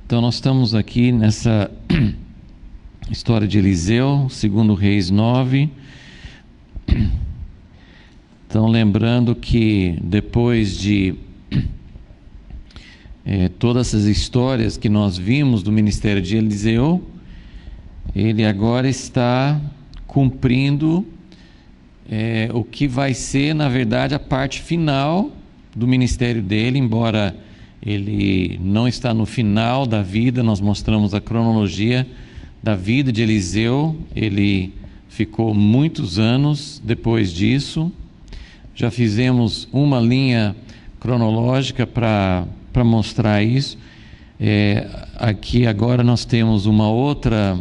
Então nós estamos aqui nessa história de Eliseu, segundo Reis 9. Então lembrando que depois de todas essas histórias que nós vimos do ministério de Eliseu, ele agora está cumprindo o que vai ser, na verdade, a parte final do ministério dele, embora ele não está no final da vida. Nós mostramos a cronologia da vida de Eliseu. Ele ficou muitos anos depois disso. Já fizemos uma linha cronológica para mostrar isso. Aqui agora nós temos uma outra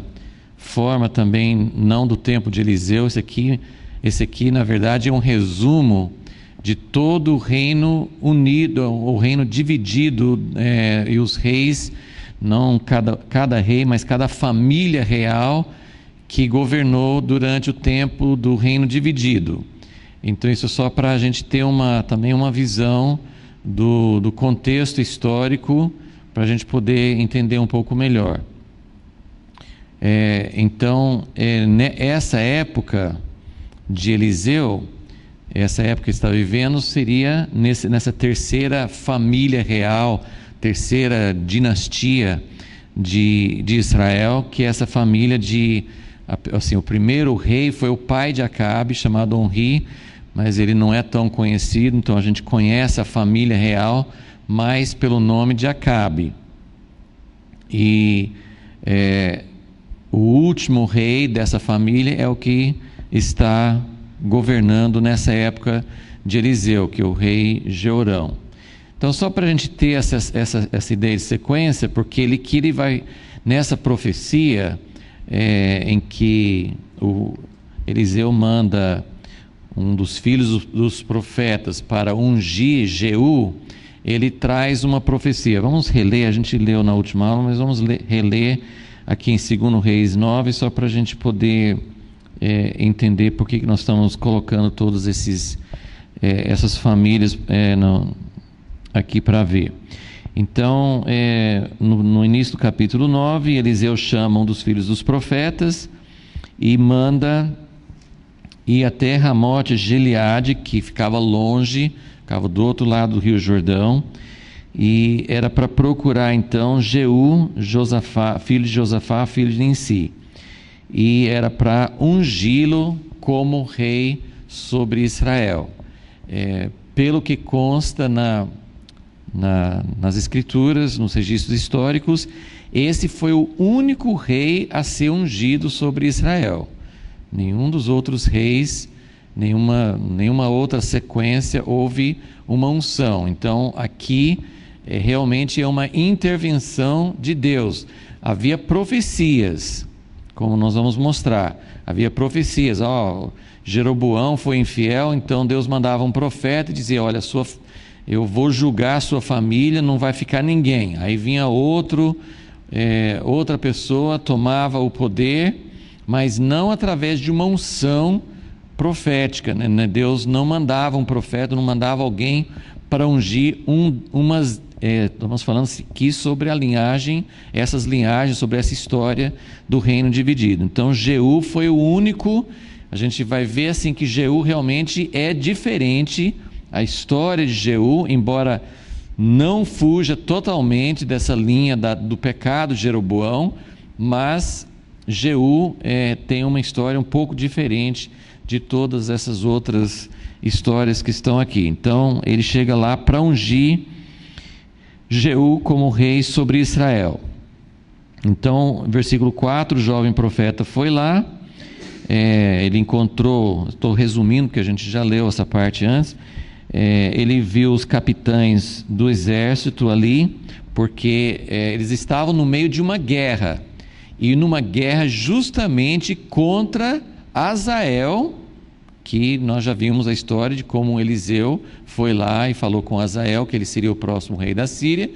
forma também, não do tempo de Eliseu. Esse aqui na verdade é um resumo de todo o reino unido, o reino dividido, e os reis, não cada rei, mas cada família real que governou durante o tempo do reino dividido. Então isso é só para a gente ter também uma visão do contexto histórico, para a gente poder entender um pouco melhor. Essa época de Eliseu, essa época que está vivendo, seria nessa terceira família real, terceira dinastia de Israel, que é essa família o primeiro rei foi o pai de Acabe, chamado Onri, mas ele não é tão conhecido, então a gente conhece a família real mais pelo nome de Acabe. E o último rei dessa família é o que está governando nessa época de Eliseu, que é o rei Jeorão. Então, só para a gente ter essa ideia de sequência, porque ele vai, nessa profecia em que o Eliseu manda um dos filhos dos profetas para ungir Jeú, ele traz uma profecia. Vamos reler, a gente leu na última aula, mas vamos reler aqui em 2 Reis 9, só para a gente poder entender por que nós estamos colocando todas essas famílias aqui para ver. Então, no início do capítulo 9, Eliseu chama um dos filhos dos profetas e manda ir até Ramote Gileade, que ficava longe, ficava do outro lado do rio Jordão, e era para procurar então Jeú, filho de Josafá, filho de Ninsi, e era para ungí-lo como rei sobre Israel. Pelo que consta nas escrituras, nos registros históricos, esse foi o único rei a ser ungido sobre Israel. Nenhum dos outros reis, nenhuma outra sequência houve uma unção. Então aqui realmente é uma intervenção de Deus. Havia profecias, como nós vamos mostrar. Havia profecias, Jeroboão foi infiel, então Deus mandava um profeta e dizia: olha, eu vou julgar a sua família, não vai ficar ninguém. Aí vinha outra pessoa, tomava o poder, mas não através de uma unção profética, né? Deus não mandava um profeta, não mandava alguém para ungir estamos falando aqui sobre essas linhagens, sobre essa história do reino dividido. Então Jeú foi o único. A gente vai ver assim que Jeú realmente é diferente. A história de Jeú, embora não fuja totalmente dessa linha do pecado de Jeroboão, mas Jeú tem uma história um pouco diferente de todas essas outras histórias que estão aqui. Então ele chega lá para ungir Jeú como rei sobre Israel. Então, versículo 4, o jovem profeta foi lá, ele encontrou, estou resumindo porque a gente já leu essa parte antes, ele viu os capitães do exército ali, porque eles estavam no meio de uma guerra, e numa guerra justamente contra Hazael, que nós já vimos a história de como Eliseu foi lá e falou com Hazael que ele seria o próximo rei da Síria.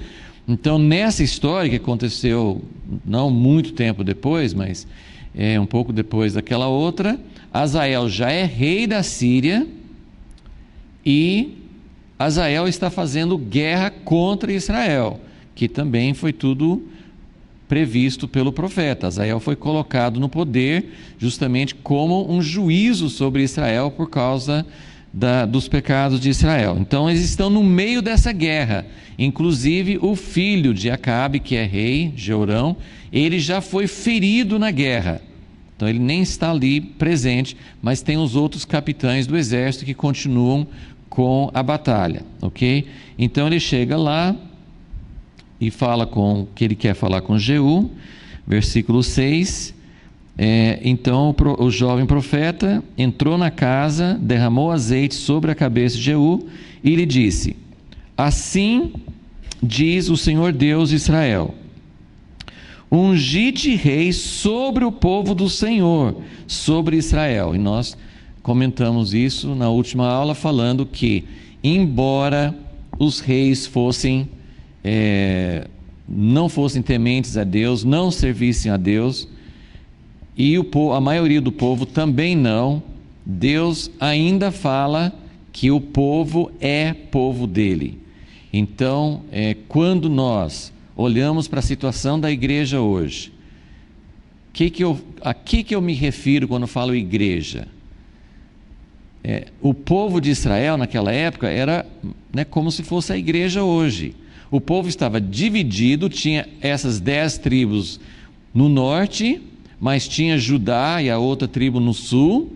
Então, nessa história que aconteceu não muito tempo depois, mas um pouco depois daquela outra, Hazael já é rei da Síria e Hazael está fazendo guerra contra Israel, que também foi tudo previsto pelo profeta. Azael foi colocado no poder justamente como um juízo sobre Israel por causa dos pecados de Israel. Então eles estão no meio dessa guerra. Inclusive o filho de Acabe, que é rei, Jeorão, ele já foi ferido na guerra. Então ele nem está ali presente, mas tem os outros capitães do exército que continuam com a batalha, ok? Então ele chega lá e fala que ele quer falar com Jeú, versículo 6. Então o jovem profeta entrou na casa, derramou azeite sobre a cabeça de Jeú e lhe disse: assim diz o Senhor Deus de Israel: ungi-te rei sobre o povo do Senhor, sobre Israel. E nós comentamos isso na última aula, falando que, embora os reis não fossem tementes a Deus, não servissem a Deus, e a maioria do povo também não, Deus ainda fala que o povo é povo dele. Então, quando nós olhamos para a situação da igreja hoje, a que eu me refiro quando falo igreja? O povo de Israel naquela época era, como se fosse a igreja hoje. O povo estava dividido, tinha essas 10 tribos no norte, mas tinha Judá e a outra tribo no sul.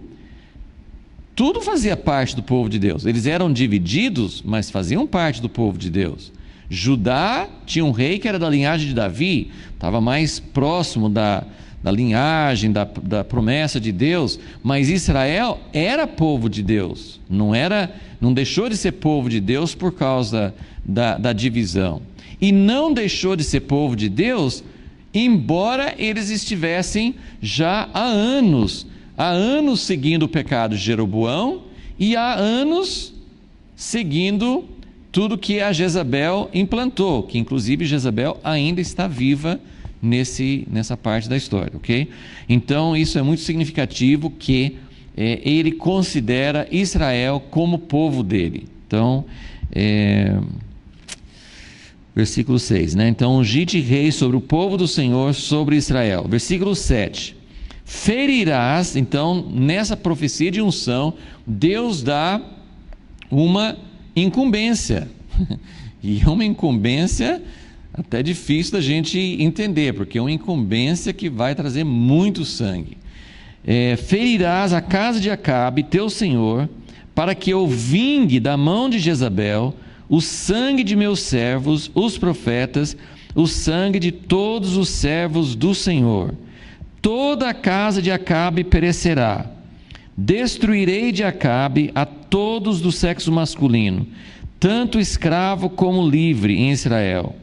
Tudo fazia parte do povo de Deus. Eles eram divididos, mas faziam parte do povo de Deus. Judá tinha um rei que era da linhagem de Davi, estava mais próximo da linhagem, da promessa de Deus, mas Israel era povo de Deus, não deixou de ser povo de Deus por causa da divisão, e não deixou de ser povo de Deus, embora eles estivessem já há anos seguindo o pecado de Jeroboão, e há anos seguindo tudo que a Jezabel implantou, que inclusive Jezabel ainda está viva nessa parte da história, ok? Então isso é muito significativo, que ele considera Israel como povo dele. Então, versículo 6, Então, ungi-te rei sobre o povo do Senhor, sobre Israel. Versículo 7, ferirás. Então, nessa profecia de unção, Deus dá uma incumbência, e é uma incumbência até difícil da gente entender, porque é uma incumbência que vai trazer muito sangue. Ferirás a casa de Acabe, teu senhor, para que eu vingue da mão de Jezabel o sangue de meus servos, os profetas, o sangue de todos os servos do Senhor. Toda a casa de Acabe perecerá. Destruirei de Acabe a todos do sexo masculino, tanto escravo como livre em Israel.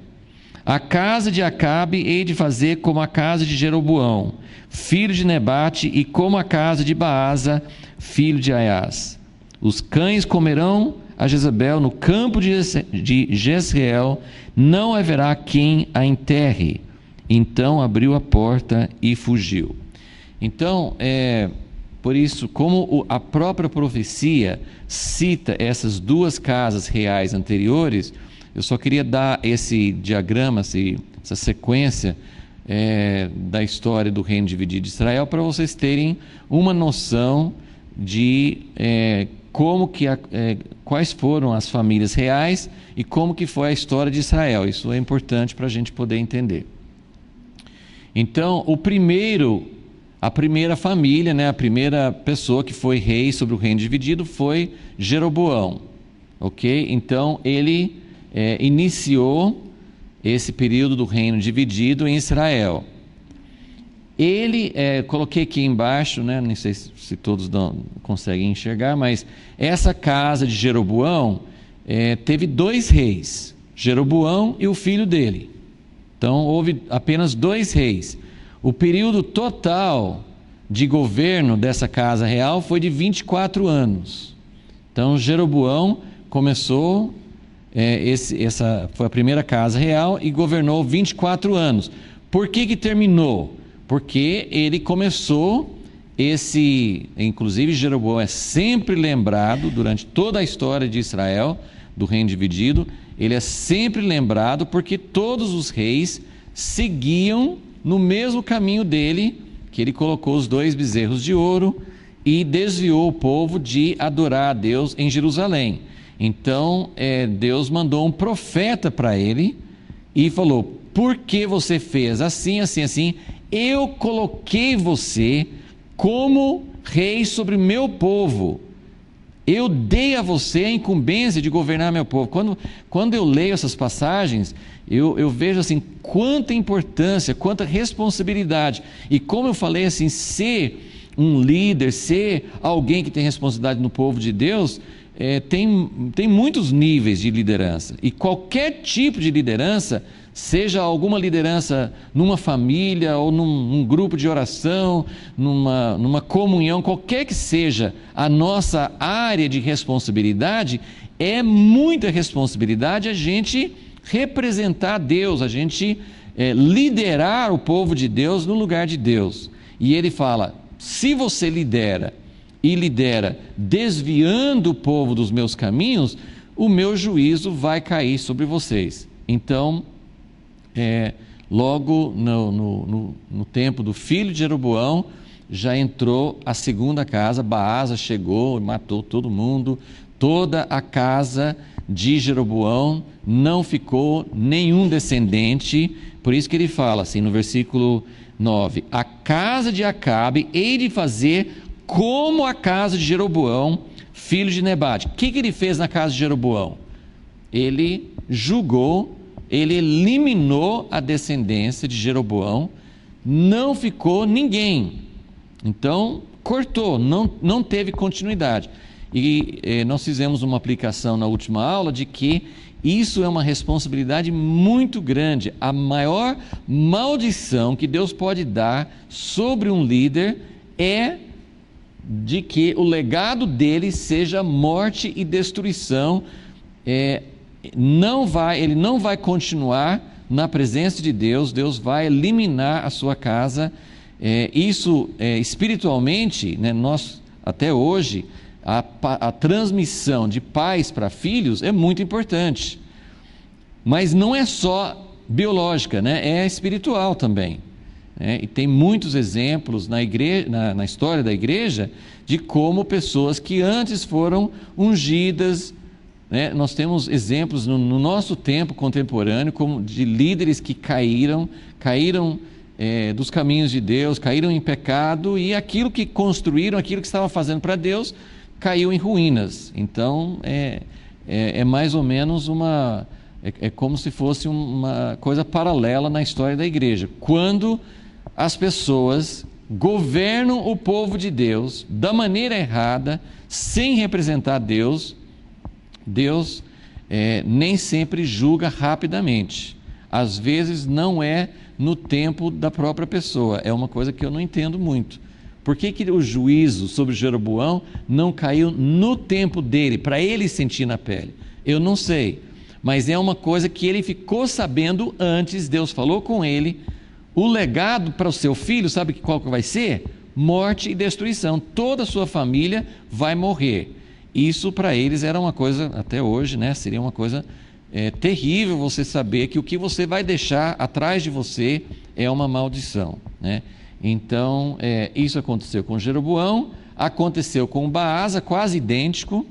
A casa de Acabe hei de fazer como a casa de Jeroboão, filho de Nebate, e como a casa de Baasa, filho de Aias. Os cães comerão a Jezabel no campo de Jezreel, não haverá quem a enterre. Então abriu a porta e fugiu. Então, por isso, como a própria profecia cita essas duas casas reais anteriores, eu só queria dar esse diagrama, essa sequência da história do reino dividido de Israel, para vocês terem uma noção de quais foram as famílias reais e como que foi a história de Israel. Isso é importante para a gente poder entender. Então, a primeira família, a primeira pessoa que foi rei sobre o reino dividido foi Jeroboão, ok? Então, ele iniciou esse período do reino dividido em Israel. Coloquei aqui embaixo, não sei se todos conseguem enxergar, mas essa casa de Jeroboão teve 2 reis, Jeroboão e o filho dele. Então houve apenas 2 reis. O período total de governo dessa casa real foi de 24 anos. Então Jeroboão começou, essa foi a primeira casa real, e governou 24 anos. Por que terminou? Porque ele começou inclusive Jeroboão é sempre lembrado durante toda a história de Israel, do reino dividido, ele é sempre lembrado porque todos os reis seguiam no mesmo caminho dele, que ele colocou os 2 bezerros de ouro e desviou o povo de adorar a Deus em Jerusalém. Então, Deus mandou um profeta para ele e falou: por que você fez assim, assim, assim? Eu coloquei você como rei sobre meu povo. Eu dei a você a incumbência de governar meu povo. Quando eu leio essas passagens, eu vejo assim, quanta importância, quanta responsabilidade. E como eu falei assim, ser um líder, ser alguém que tem responsabilidade no povo de Deus, tem muitos níveis de liderança. E qualquer tipo de liderança, seja alguma liderança numa família ou num grupo de oração, numa comunhão, qualquer que seja a nossa área de responsabilidade, é muita responsabilidade a gente representar Deus, a gente liderar o povo de Deus no lugar de Deus. E ele fala: se você lidera e lidera desviando o povo dos meus caminhos, o meu juízo vai cair sobre vocês. Então, logo no tempo do filho de Jeroboão, já entrou a segunda casa. Baasa chegou e matou todo mundo. Toda a casa de Jeroboão não ficou nenhum descendente. Por isso que ele fala assim no versículo 9: a casa de Acabe hei de fazer como a casa de Jeroboão, filho de Nebate. O que ele fez na casa de Jeroboão? Ele julgou, ele eliminou a descendência de Jeroboão, não ficou ninguém. Então, cortou, não teve continuidade. E nós fizemos uma aplicação na última aula de que isso é uma responsabilidade muito grande. A maior maldição que Deus pode dar sobre um líder é de que o legado dele seja morte e destruição. Ele não vai continuar na presença de Deus. Deus vai eliminar a sua casa. Espiritualmente, né, nós até hoje, a transmissão de pais para filhos é muito importante, mas não é só biológica, né? É espiritual também. E tem muitos exemplos na história da igreja de como pessoas que antes foram ungidas, né? Nós temos exemplos no nosso tempo contemporâneo como de líderes que caíram dos caminhos de Deus, caíram em pecado, e aquilo que construíram, aquilo que estavam fazendo para Deus, caiu em ruínas. Então é mais ou menos como se fosse uma coisa paralela na história da igreja. Quando as pessoas governam o povo de Deus da maneira errada, sem representar Deus, Deus nem sempre julga rapidamente. Às vezes não é no tempo da própria pessoa. É uma coisa que eu não entendo muito. Por que o juízo sobre Jeroboão não caiu no tempo dele, para ele sentir na pele? Eu não sei, mas é uma coisa que ele ficou sabendo antes. Deus falou com ele. O legado para o seu filho, sabe qual que vai ser? Morte e destruição. Toda a sua família vai morrer. Isso para eles era uma coisa, até hoje, né? Seria uma coisa terrível você saber que o que você vai deixar atrás de você é uma maldição, né? Então, isso aconteceu com Jeroboão, aconteceu com Baasa, quase idêntico,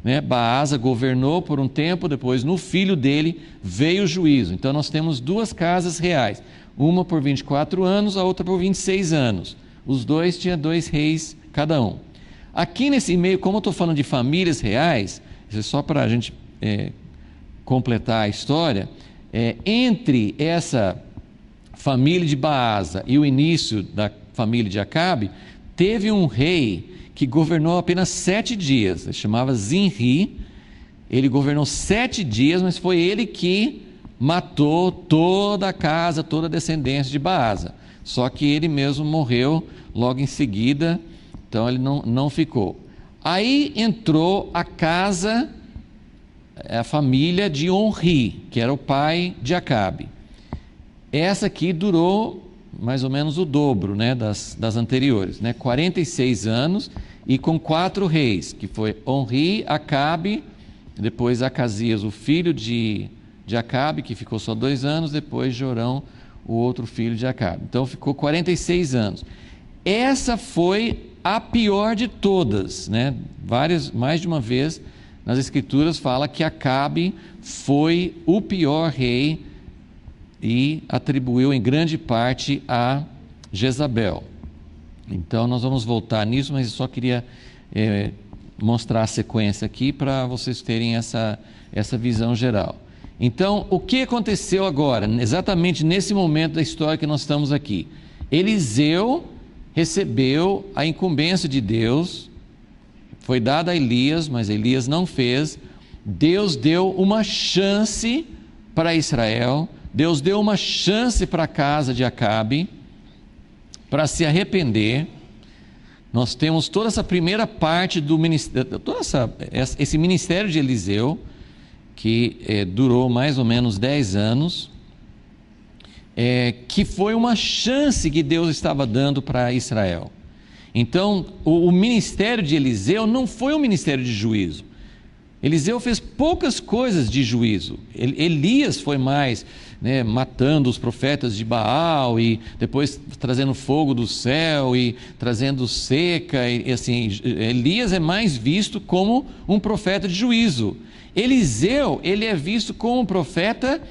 né? Baasa governou por um tempo, depois no filho dele veio o juízo. Então nós temos 2 casas reais, uma por 24 anos, a outra por 26 anos. Os dois tinham 2 reis cada um. Aqui nesse meio, como eu estou falando de famílias reais, isso é só para a gente completar a história, entre essa família de Baasa e o início da família de Acabe, teve um rei que governou apenas 7 dias, ele chamava Zinri. Ele governou 7 dias, mas foi ele que matou toda a casa, toda a descendência de Baasa. Só que ele mesmo morreu logo em seguida, então ele não ficou. Aí entrou a família de Onri, que era o pai de Acabe. Essa aqui durou mais ou menos o dobro, né, das anteriores, né, 46 anos, e com 4 reis, que foi Onri, Acabe, depois Acasias, o filho de Acabe, que ficou só 2 anos, depois Jorão, o outro filho de Acabe. Então ficou 46 anos. Essa foi a pior de todas, né? Mais de uma vez nas Escrituras fala que Acabe foi o pior rei e atribuiu em grande parte a Jezabel. Então nós vamos voltar nisso, mas eu só queria mostrar a sequência aqui para vocês terem essa visão geral. Então, o que aconteceu agora, exatamente nesse momento da história que nós estamos aqui? Eliseu recebeu a incumbência de Deus, foi dada a Elias, mas Elias não fez. Deus deu uma chance para Israel, Deus deu uma chance para a casa de Acabe para se arrepender. Nós temos toda essa primeira parte do ministério, esse ministério de Eliseu, que durou mais ou menos 10 anos, que foi uma chance que Deus estava dando para Israel. Então, o ministério de Eliseu não foi um ministério de juízo. Eliseu fez poucas coisas de juízo. Elias foi mais, né, matando os profetas de Baal e depois trazendo fogo do céu e trazendo seca. E assim, Elias é mais visto como um profeta de juízo. Eliseu, ele é visto como um profeta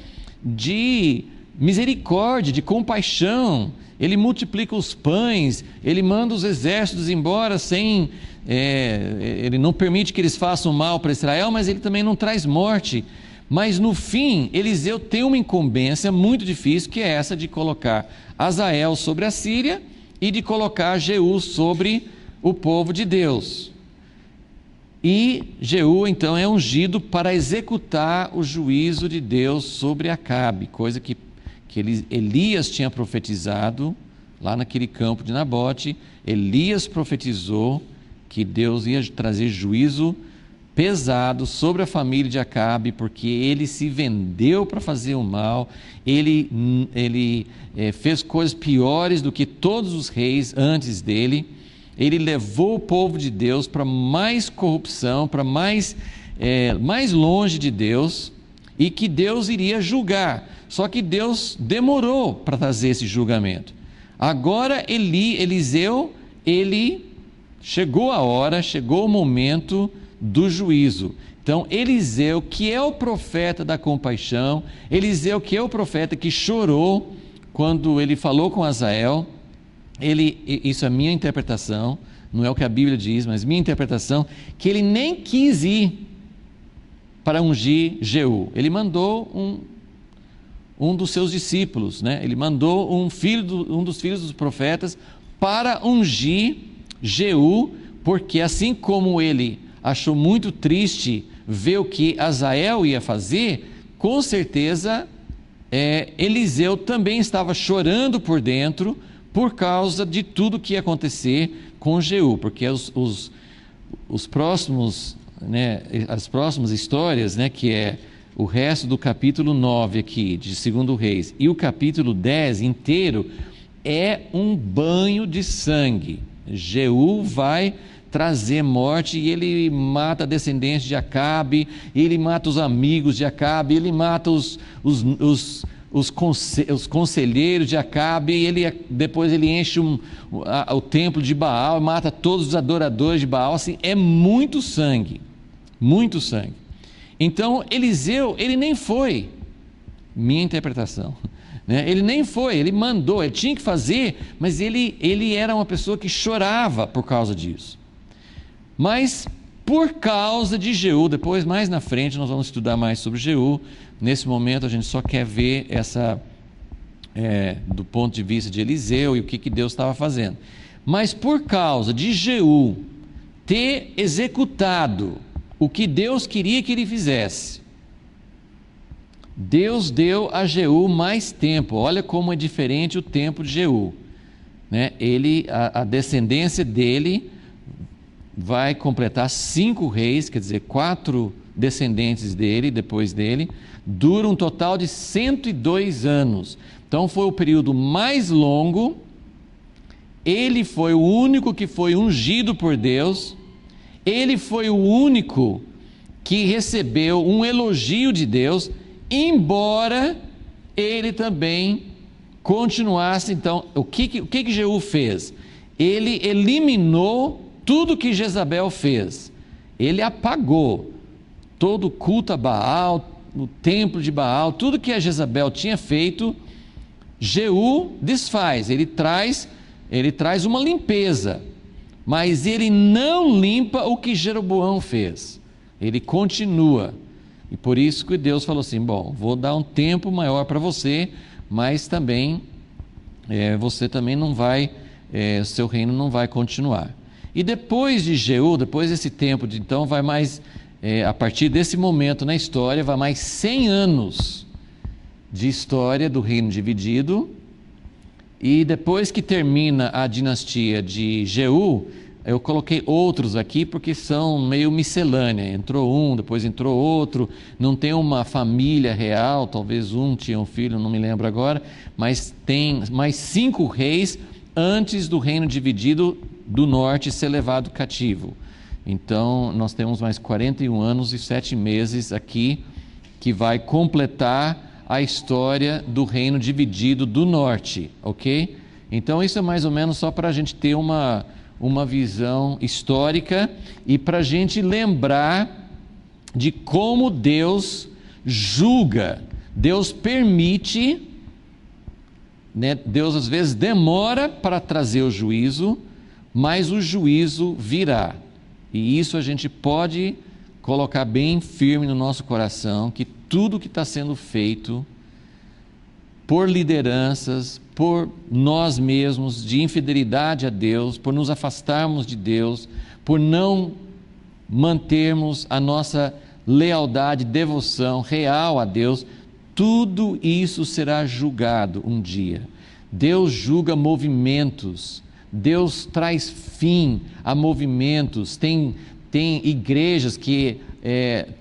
de misericórdia, de compaixão. Ele multiplica os pães, ele manda os exércitos embora sem... ele não permite que eles façam mal para Israel, mas ele também não traz morte. Mas no fim, Eliseu tem uma incumbência muito difícil, que é essa de colocar Azael sobre a Síria e de colocar Jeú sobre o povo de Deus. E Jeú então é ungido para executar o juízo de Deus sobre Acabe, coisa que Elias tinha profetizado lá naquele campo de Nabote. Elias profetizou que Deus ia trazer juízo pesado sobre a família de Acabe, porque ele se vendeu para fazer o mal, ele fez coisas piores do que todos os reis antes dele. Ele levou o povo de Deus para mais corrupção, para mais longe de Deus, e que Deus iria julgar. Só que Deus demorou para trazer esse julgamento. Agora Eliseu, chegou a hora, chegou o momento do juízo. Então Eliseu, que é o profeta da compaixão, Eliseu que é o profeta que chorou quando ele falou com Azael, isso é minha interpretação, não é o que a Bíblia diz, mas minha interpretação, que ele nem quis ir para ungir Jeú. Ele mandou um dos seus discípulos, né? Ele mandou um dos filhos dos profetas para ungir Jeú, porque assim como ele achou muito triste ver o que Azael ia fazer, com certeza Eliseu também estava chorando por dentro por causa de tudo que ia acontecer com Jeú, porque os próximos, né, as próximas histórias, né, que é o resto do capítulo 9 aqui, de 2 Reis, e o capítulo 10 inteiro, é um banho de sangue. Jeú vai trazer morte e ele mata a descendência de Acabe, ele mata os amigos de Acabe, ele mata os conselheiros de Acabe, e depois ele enche o templo de Baal, mata todos os adoradores de Baal. Assim, é muito sangue, muito sangue. Então Eliseu, ele nem foi, minha interpretação, né? Ele nem foi, ele mandou, ele tinha que fazer, mas ele era uma pessoa que chorava por causa disso. Mas por causa de Jeú, depois mais na frente nós vamos estudar mais sobre Jeú. Nesse momento a gente só quer ver do ponto de vista de Eliseu e o que Deus estava fazendo. Mas por causa de Jeú ter executado o que Deus queria que ele fizesse, Deus deu a Jeú mais tempo. Olha como é diferente o tempo de Jeú, né? A descendência dele vai completar 5 reis, quer dizer, 4 descendentes dele, depois dele, dura um total de 102 anos. Então foi o período mais longo. Ele foi o único que foi ungido por Deus, ele foi o único que recebeu um elogio de Deus, embora ele também continuasse. Então, o que Jeú fez? Ele eliminou tudo que Jezabel fez. Ele apagou todo o culto a Baal, o templo de Baal, tudo que a Jezabel tinha feito, Jeú desfaz. Ele traz uma limpeza, mas ele não limpa o que Jeroboão fez. Ele continua. E por isso que Deus falou assim: bom, vou dar um tempo maior para você, mas também você também não vai, seu reino não vai continuar. E depois de Jeú, depois desse tempo, então vai mais, a partir desse momento na história, vai mais 100 anos de história do reino dividido. E depois que termina a dinastia de Jeú, eu coloquei outros aqui porque são meio miscelânea. Entrou um, depois entrou outro, não tem uma família real, talvez um tinha um filho, não me lembro agora, mas tem mais 5 reis antes do reino dividido do norte ser levado cativo. Então nós temos mais 41 anos e 7 meses aqui, que vai completar a história do reino dividido do norte, ok? Então isso é mais ou menos só para a gente ter uma visão histórica e para a gente lembrar de como Deus julga. Deus permite, né? Deus às vezes demora para trazer o juízo, mas o juízo virá. E isso a gente pode colocar bem firme no nosso coração, que tudo que está sendo feito por lideranças, por nós mesmos, de infidelidade a Deus, por nos afastarmos de Deus, por não mantermos a nossa lealdade, devoção real a Deus, tudo isso será julgado um dia. Deus julga movimentos, Deus traz fim a movimentos. Tem igrejas que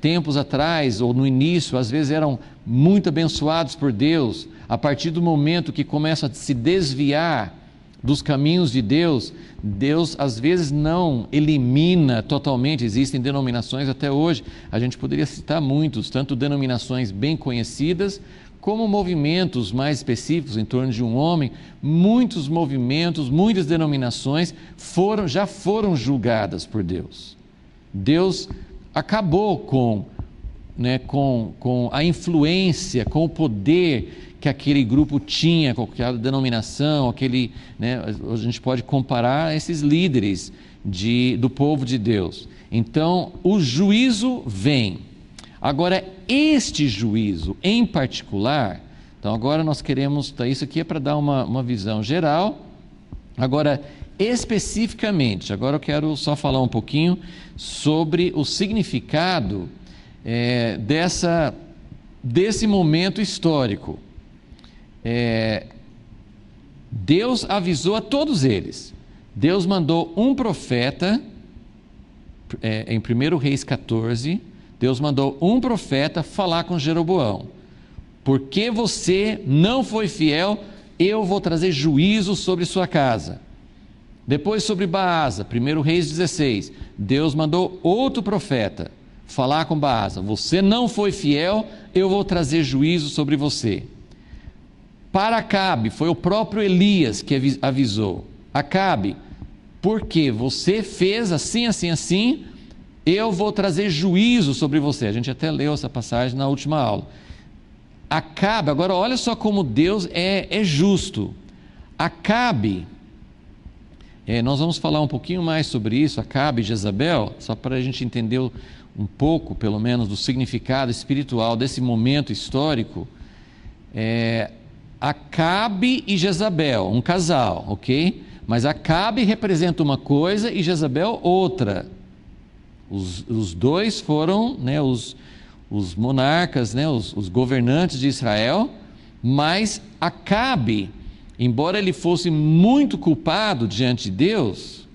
tempos atrás ou no início às vezes eram muito abençoados por Deus. A partir do momento que começa a se desviar dos caminhos de Deus, Deus às vezes não elimina totalmente. Existem denominações até hoje, a gente poderia citar muitos, tanto denominações bem conhecidas como movimentos mais específicos em torno de um homem. Muitos movimentos, muitas denominações já foram julgadas por Deus. Deus acabou com a influência, com o poder que aquele grupo tinha, com aquela denominação, a gente pode comparar esses líderes do povo de Deus. Então, o juízo vem. Agora, este juízo em particular, então agora nós queremos, isso aqui é para dar uma visão geral. Agora, especificamente, agora eu quero só falar um pouquinho sobre o significado desse momento histórico. Deus avisou a todos eles. Deus mandou um profeta, em 1 Reis 14, Deus mandou um profeta falar com Jeroboão. Porque você não foi fiel, eu vou trazer juízo sobre sua casa. Depois sobre Baasa, 1 Reis 16, Deus mandou outro profeta falar com Baasa. Você não foi fiel, eu vou trazer juízo sobre você. Para Acabe, foi o próprio Elias que avisou. Acabe, porque você fez assim, assim, assim, eu vou trazer juízo sobre você. A gente até leu essa passagem na última aula. Acabe, agora olha só como Deus é justo. Acabe, nós vamos falar um pouquinho mais sobre isso, Acabe e Jezabel, só para a gente entender um pouco, pelo menos, do significado espiritual desse momento histórico. Acabe e Jezabel, um casal, ok? Mas Acabe representa uma coisa e Jezabel outra. Os dois foram, os monarcas, os governantes de Israel, mas Acabe, embora ele fosse muito culpado diante de Deus,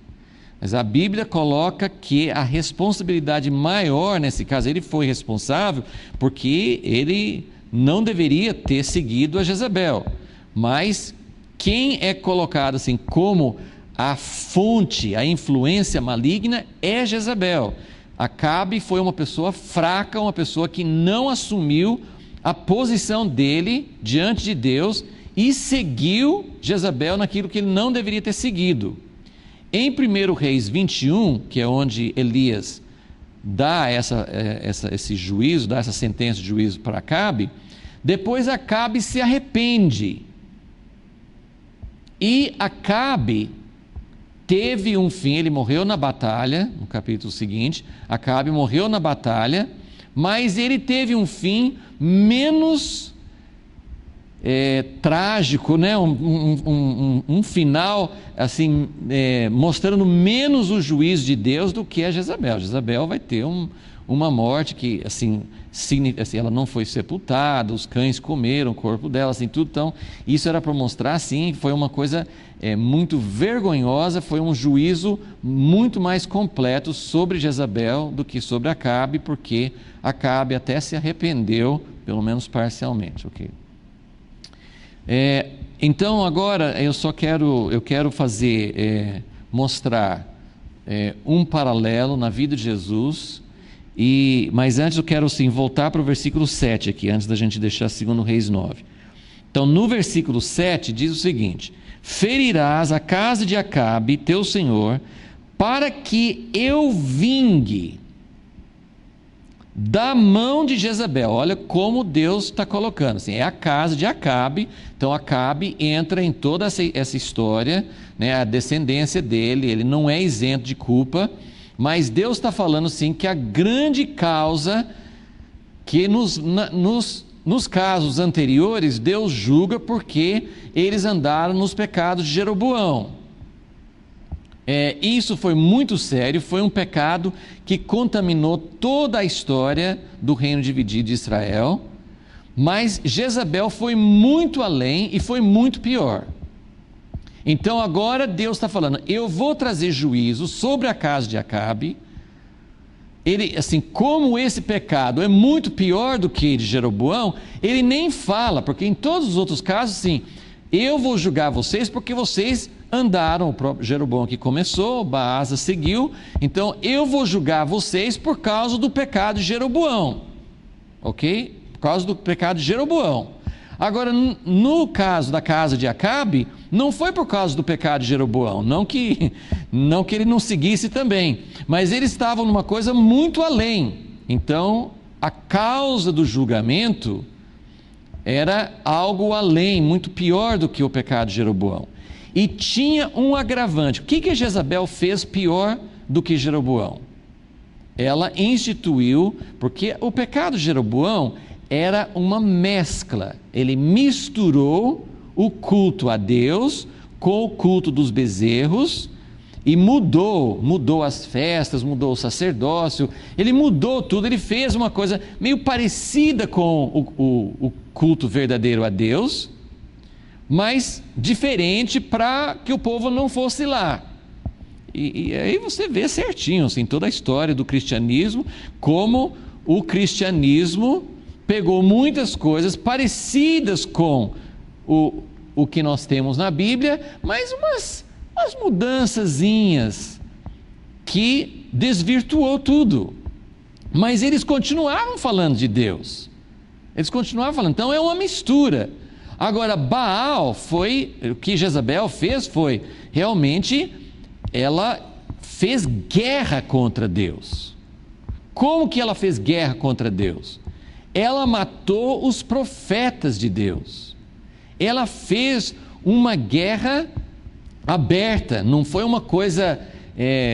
mas a Bíblia coloca que a responsabilidade maior nesse caso, ele foi responsável porque ele não deveria ter seguido a Jezabel, mas quem é colocado assim como a fonte, a influência maligna é Jezabel. Acabe foi uma pessoa fraca, uma pessoa que não assumiu a posição dele diante de Deus e seguiu Jezabel naquilo que ele não deveria ter seguido. Em 1 Reis 21, que é onde Elias dá esse juízo, dá essa sentença de juízo para Acabe, depois Acabe se arrepende. E Acabe teve um fim, ele morreu na batalha, no capítulo seguinte, Acabe morreu na batalha, mas ele teve um fim menos trágico, né? Um final assim, mostrando menos o juízo de Deus do que a Jezabel. Jezabel vai ter uma morte que assim, ela não foi sepultada, os cães comeram o corpo dela, assim, tudo. Então isso era para mostrar, assim, foi uma coisa muito vergonhosa, foi um juízo muito mais completo sobre Jezabel do que sobre Acabe, porque Acabe até se arrependeu, pelo menos parcialmente, ok? Então agora eu quero fazer, mostrar um paralelo na vida de Jesus, mas antes eu quero sim voltar para o versículo 7 aqui, antes da gente deixar 2 Reis 9. Então no versículo 7 diz o seguinte: ferirás a casa de Acabe, teu senhor, para que eu vingue da mão de Jezabel. Olha como Deus está colocando, assim, é a casa de Acabe. Então Acabe entra em toda essa história, né, a descendência dele, ele não é isento de culpa, mas Deus está falando assim que a grande causa que nos casos anteriores Deus julga porque eles andaram nos pecados de Jeroboão. Isso foi muito sério, foi um pecado que contaminou toda a história do reino dividido de Israel, mas Jezabel foi muito além e foi muito pior. Então agora Deus está falando, eu vou trazer juízo sobre a casa de Acabe. Ele, assim, como esse pecado é muito pior do que de Jeroboão, ele nem fala, porque em todos os outros casos, sim, eu vou julgar vocês porque vocês andaram, o próprio Jeroboão que começou, Baasa seguiu, então eu vou julgar vocês por causa do pecado de Jeroboão, ok? Por causa do pecado de Jeroboão. Agora, no caso da casa de Acabe, não foi por causa do pecado de Jeroboão, não que ele não seguisse também, mas eles estavam numa coisa muito além. Então, a causa do julgamento era algo além, muito pior do que o pecado de Jeroboão. E tinha um agravante. O que Jezabel fez pior do que Jeroboão? Ela instituiu, porque o pecado de Jeroboão era uma mescla. Ele misturou o culto a Deus com o culto dos bezerros e mudou as festas, mudou o sacerdócio, ele mudou tudo, ele fez uma coisa meio parecida com o culto verdadeiro a Deus, mas diferente para que o povo não fosse lá. E aí você vê certinho, assim, toda a história do cristianismo, como o cristianismo pegou muitas coisas parecidas com o que nós temos na Bíblia, mas umas mudançazinhas que desvirtuou tudo. Mas eles continuavam falando de Deus. Eles continuavam falando. Então é uma mistura. Agora, Baal o que Jezabel fez foi, realmente, ela fez guerra contra Deus. Como que ela fez guerra contra Deus? Ela matou os profetas de Deus. Ela fez uma guerra aberta, não foi uma coisa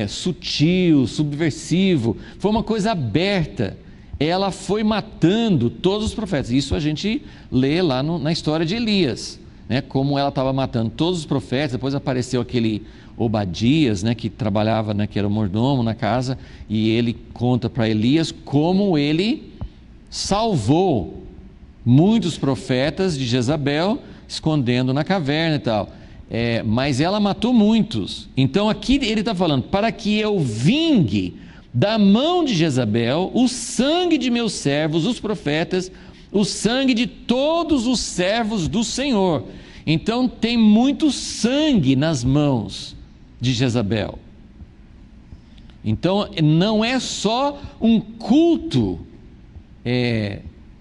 sutil, subversivo, foi uma coisa aberta. Ela foi matando todos os profetas. Isso a gente lê lá na história de Elias, né? Como ela estava matando todos os profetas. Depois apareceu aquele Obadias, né, que trabalhava, né, que era o mordomo na casa, e ele conta para Elias como ele salvou muitos profetas de Jezabel, escondendo na caverna e tal. Mas ela matou muitos. Então aqui ele está falando, para que eu vingue da mão de Jezabel o sangue de meus servos, os profetas, o sangue de todos os servos do Senhor. Então tem muito sangue nas mãos de Jezabel. Então não é só um culto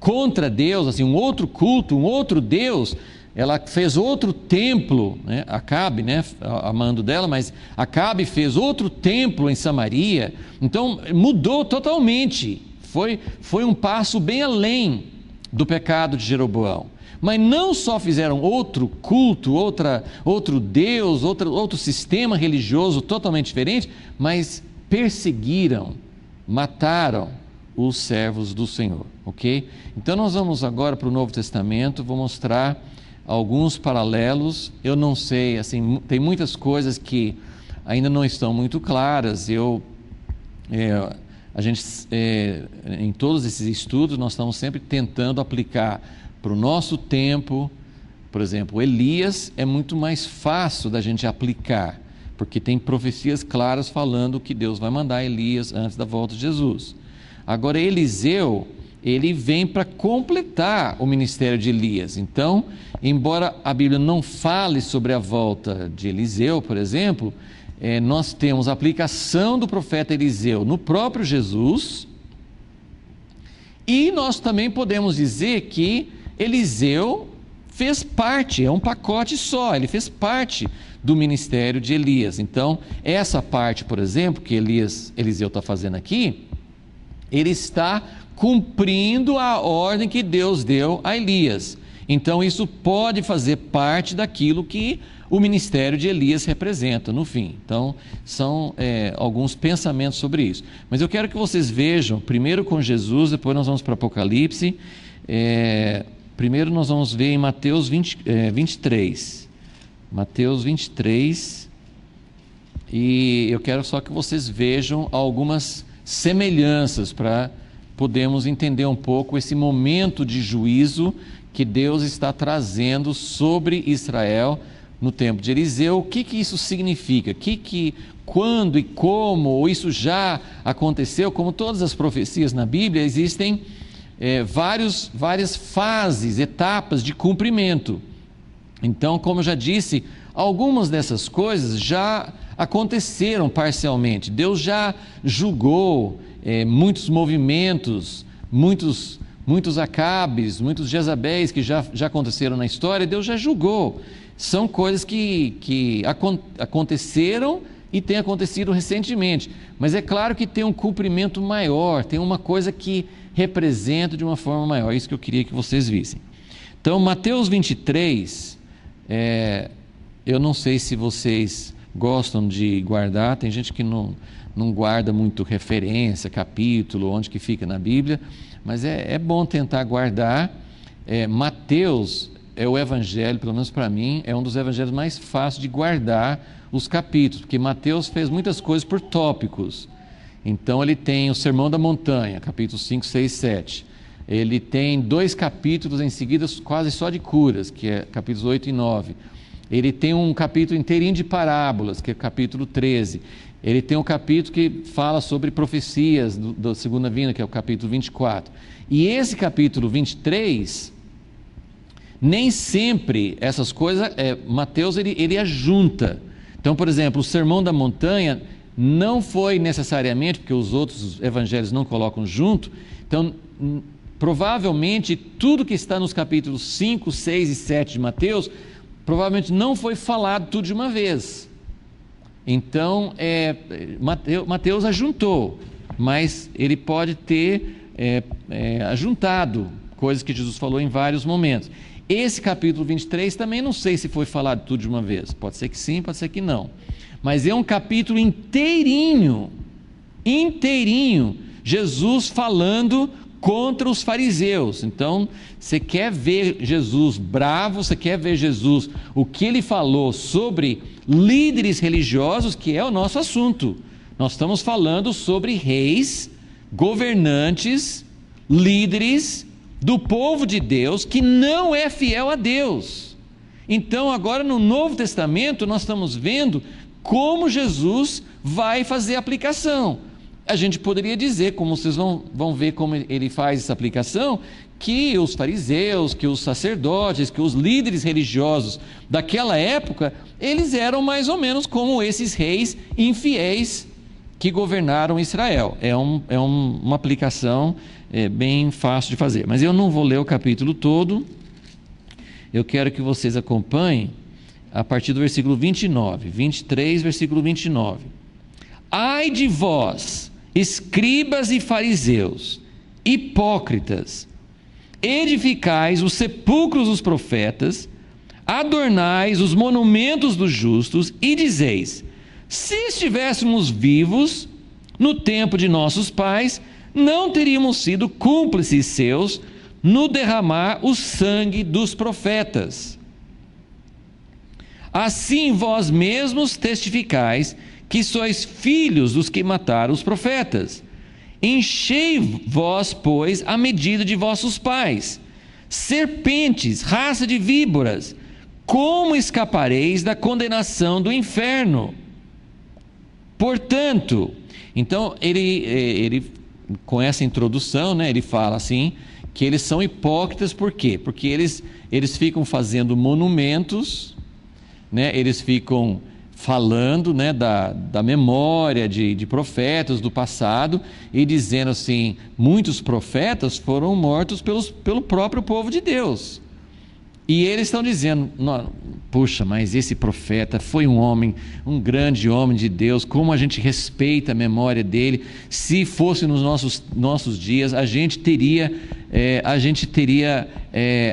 contra Deus, assim, um outro culto, um outro Deus, ela fez outro templo, né? Acabe, né? Amando dela, mas Acabe fez outro templo em Samaria. Então mudou totalmente, foi um passo bem além do pecado de Jeroboão. Mas não só fizeram outro culto, outro Deus, outro sistema religioso totalmente diferente, mas perseguiram, mataram os servos do Senhor, ok? Então nós vamos agora para o Novo Testamento, vou mostrar alguns paralelos. Eu não sei, assim, tem muitas coisas que ainda não estão muito claras. Em todos esses estudos, nós estamos sempre tentando aplicar para o nosso tempo. Por exemplo, Elias é muito mais fácil da gente aplicar, porque tem profecias claras falando que Deus vai mandar Elias antes da volta de Jesus. Agora, Eliseu, ele vem para completar o ministério de Elias. Então, embora a Bíblia não fale sobre a volta de Eliseu, por exemplo, nós temos a aplicação do profeta Eliseu no próprio Jesus, e nós também podemos dizer que Eliseu fez parte, é um pacote só, ele fez parte do ministério de Elias. Então, essa parte, por exemplo, que Eliseu está fazendo aqui, ele está cumprindo a ordem que Deus deu a Elias. Então isso pode fazer parte daquilo que o ministério de Elias representa no fim. Então são alguns pensamentos sobre isso. Mas eu quero que vocês vejam, primeiro com Jesus, depois nós vamos para Apocalipse. Primeiro nós vamos ver em Mateus 23. Mateus 23. E eu quero só que vocês vejam algumas semelhanças para podermos entender um pouco esse momento de juízo que Deus está trazendo sobre Israel no tempo de Eliseu. O que isso significa? Quando e como isso já aconteceu? Como todas as profecias na Bíblia, existem várias fases, etapas de cumprimento. Então, como eu já disse, algumas dessas coisas já aconteceram parcialmente. Deus já julgou muitos movimentos, muitos Acabes, muitos Jezabéis que já aconteceram na história. Deus já julgou. São coisas que aconteceram e têm acontecido recentemente. Mas é claro que tem um cumprimento maior, tem uma coisa que representa de uma forma maior. É isso que eu queria que vocês vissem. Então, Mateus 23, eu não sei se vocês gostam de guardar, tem gente que não guarda muito referência, capítulo, onde que fica na Bíblia, mas é bom tentar guardar. Mateus é o evangelho, pelo menos para mim, é um dos evangelhos mais fáceis de guardar os capítulos, porque Mateus fez muitas coisas por tópicos. Então ele tem o Sermão da Montanha, capítulos 5, 6, 7. Ele tem 2 capítulos em seguida quase só de curas, que é capítulos 8 e 9. Ele tem um capítulo inteirinho de parábolas, que é o capítulo 13. Ele tem um capítulo que fala sobre profecias da segunda vinda, que é o capítulo 24. E esse capítulo 23, nem sempre essas coisas, Mateus ele ajunta. Então, por exemplo, o Sermão da Montanha não foi necessariamente, porque os outros evangelhos não colocam junto, então provavelmente tudo que está nos capítulos 5, 6 e 7 de Mateus, provavelmente não foi falado tudo de uma vez. Então, Mateus ajuntou, mas ele pode ter ajuntado coisas que Jesus falou em vários momentos. Esse capítulo 23 também não sei se foi falado tudo de uma vez. Pode ser que sim, pode ser que não. Mas é um capítulo inteirinho, Jesus falando contra os fariseus. Então, você quer ver Jesus bravo, você quer ver Jesus, o que ele falou sobre líderes religiosos, que é o nosso assunto. Nós estamos falando sobre reis, governantes, líderes do povo de Deus que não é fiel a Deus. Então, agora no Novo Testamento, nós estamos vendo como Jesus vai fazer a aplicação. A gente poderia dizer, como vocês vão ver como ele faz essa aplicação, que os fariseus, que os sacerdotes, que os líderes religiosos daquela época, eles eram mais ou menos como esses reis infiéis que governaram Israel. É uma aplicação bem fácil de fazer, mas eu não vou ler o capítulo todo. eu quero que vocês acompanhem a partir do versículo 29, 23, versículo 29. Ai de vós, escribas e fariseus, hipócritas, edificais os sepulcros dos profetas, adornais os monumentos dos justos e dizeis: se estivéssemos vivos no tempo de nossos pais, não teríamos sido cúmplices seus no derramar o sangue dos profetas. Assim vós mesmos testificais que sois filhos dos que mataram os profetas. Enchei vós, pois, a medida de vossos pais. Serpentes, raça de víboras, como escapareis da condenação do inferno? Portanto, então ele com essa introdução, né, ele fala assim, que eles são hipócritas. Por quê? Porque eles ficam fazendo monumentos, né, eles ficam falando, né, da memória de profetas do passado, e dizendo assim, muitos profetas foram mortos pelo próprio povo de Deus. E eles estão dizendo, puxa, mas esse profeta foi um homem, um grande homem de Deus, como a gente respeita a memória dele. Se fosse nos nossos dias, a gente teria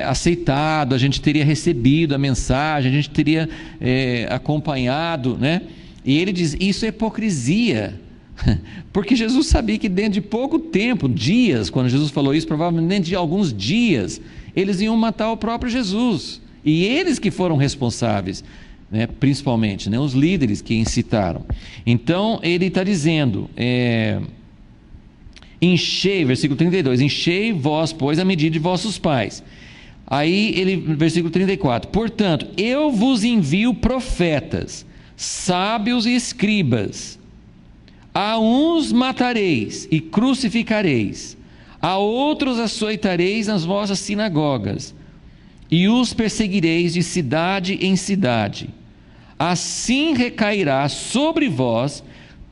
aceitado, a gente teria recebido a mensagem, a gente teria acompanhado, né? E ele diz, isso é hipocrisia, porque Jesus sabia que dentro de pouco tempo, dias, quando Jesus falou isso, provavelmente dentro de alguns dias, eles iam matar o próprio Jesus, e eles que foram responsáveis, né, principalmente, né, os líderes que incitaram. Então ele está dizendo, enchei, versículo 32, enchei vós, pois, a medida de vossos pais. Aí versículo 34, portanto, eu vos envio profetas, sábios e escribas. A uns matareis e crucificareis, a outros açoitareis nas vossas sinagogas, e os perseguireis de cidade em cidade. Assim recairá sobre vós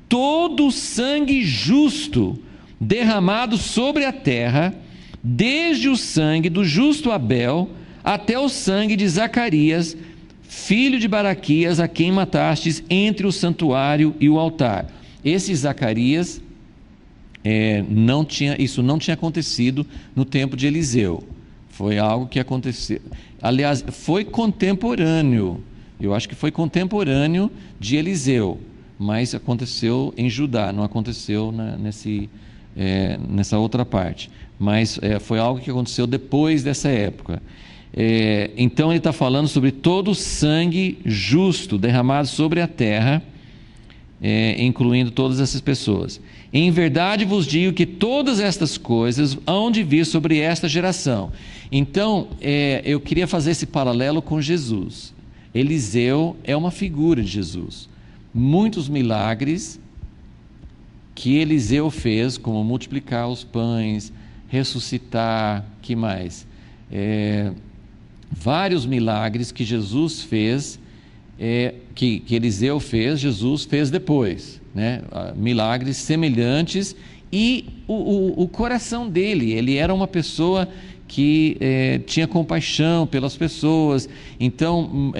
todo o sangue justo derramado sobre a terra, desde o sangue do justo Abel até o sangue de Zacarias, filho de Baraquias, a quem matastes entre o santuário e o altar. Esse Zacarias, isso não tinha acontecido no tempo de Eliseu. Foi algo que aconteceu, aliás, foi contemporâneo, eu acho que foi contemporâneo de Eliseu, mas aconteceu em Judá, não aconteceu nessa outra parte, mas foi algo que aconteceu depois dessa época. Então ele está falando sobre todo o sangue justo derramado sobre a terra, incluindo todas essas pessoas. Em verdade vos digo que todas estas coisas hão de vir sobre esta geração. Então, eu queria fazer esse paralelo com Jesus. Eliseu é uma figura de Jesus. Muitos milagres que Eliseu fez, como multiplicar os pães, ressuscitar, que mais? Vários milagres que Jesus fez, que Eliseu fez, Jesus fez depois, né? Milagres semelhantes, e o coração dele, ele era uma pessoa que tinha compaixão pelas pessoas. Então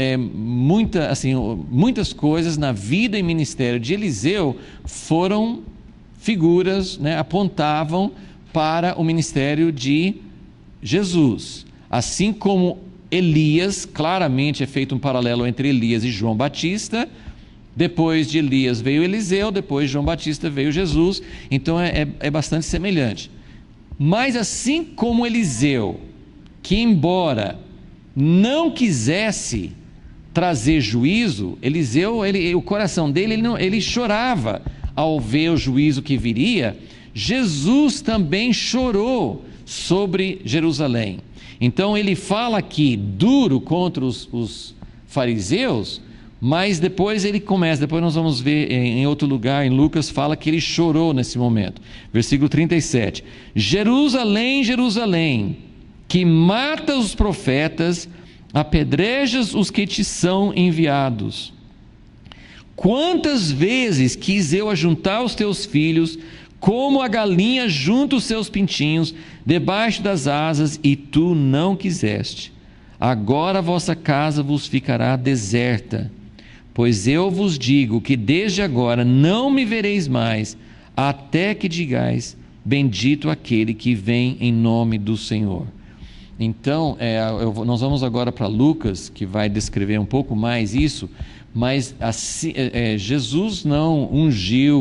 muitas coisas na vida e ministério de Eliseu foram figuras, né? Apontavam para o ministério de Jesus, assim como Elias, claramente é feito um paralelo entre Elias e João Batista. Depois de Elias veio Eliseu, depois de João Batista veio Jesus. Então é bastante semelhante. Mas assim como Eliseu, que embora não quisesse trazer juízo, Eliseu, o coração dele, ele chorava ao ver o juízo que viria. Jesus também chorou sobre Jerusalém. Então ele fala aqui duro contra os fariseus, mas depois ele começa, depois nós vamos ver em outro lugar, em Lucas, fala que ele chorou nesse momento. Versículo 37, Jerusalém, Jerusalém, que mata os profetas, apedrejas os que te são enviados. Quantas vezes quis eu ajuntar os teus filhos, como a galinha junta os seus pintinhos debaixo das asas, e tu não quiseste. agora a vossa casa vos ficará deserta, pois eu vos digo que desde agora não me vereis mais, até que digais, bendito aquele que vem em nome do Senhor. Então, nós vamos agora para Lucas, que vai descrever um pouco mais isso, mas assim, Jesus não ungiu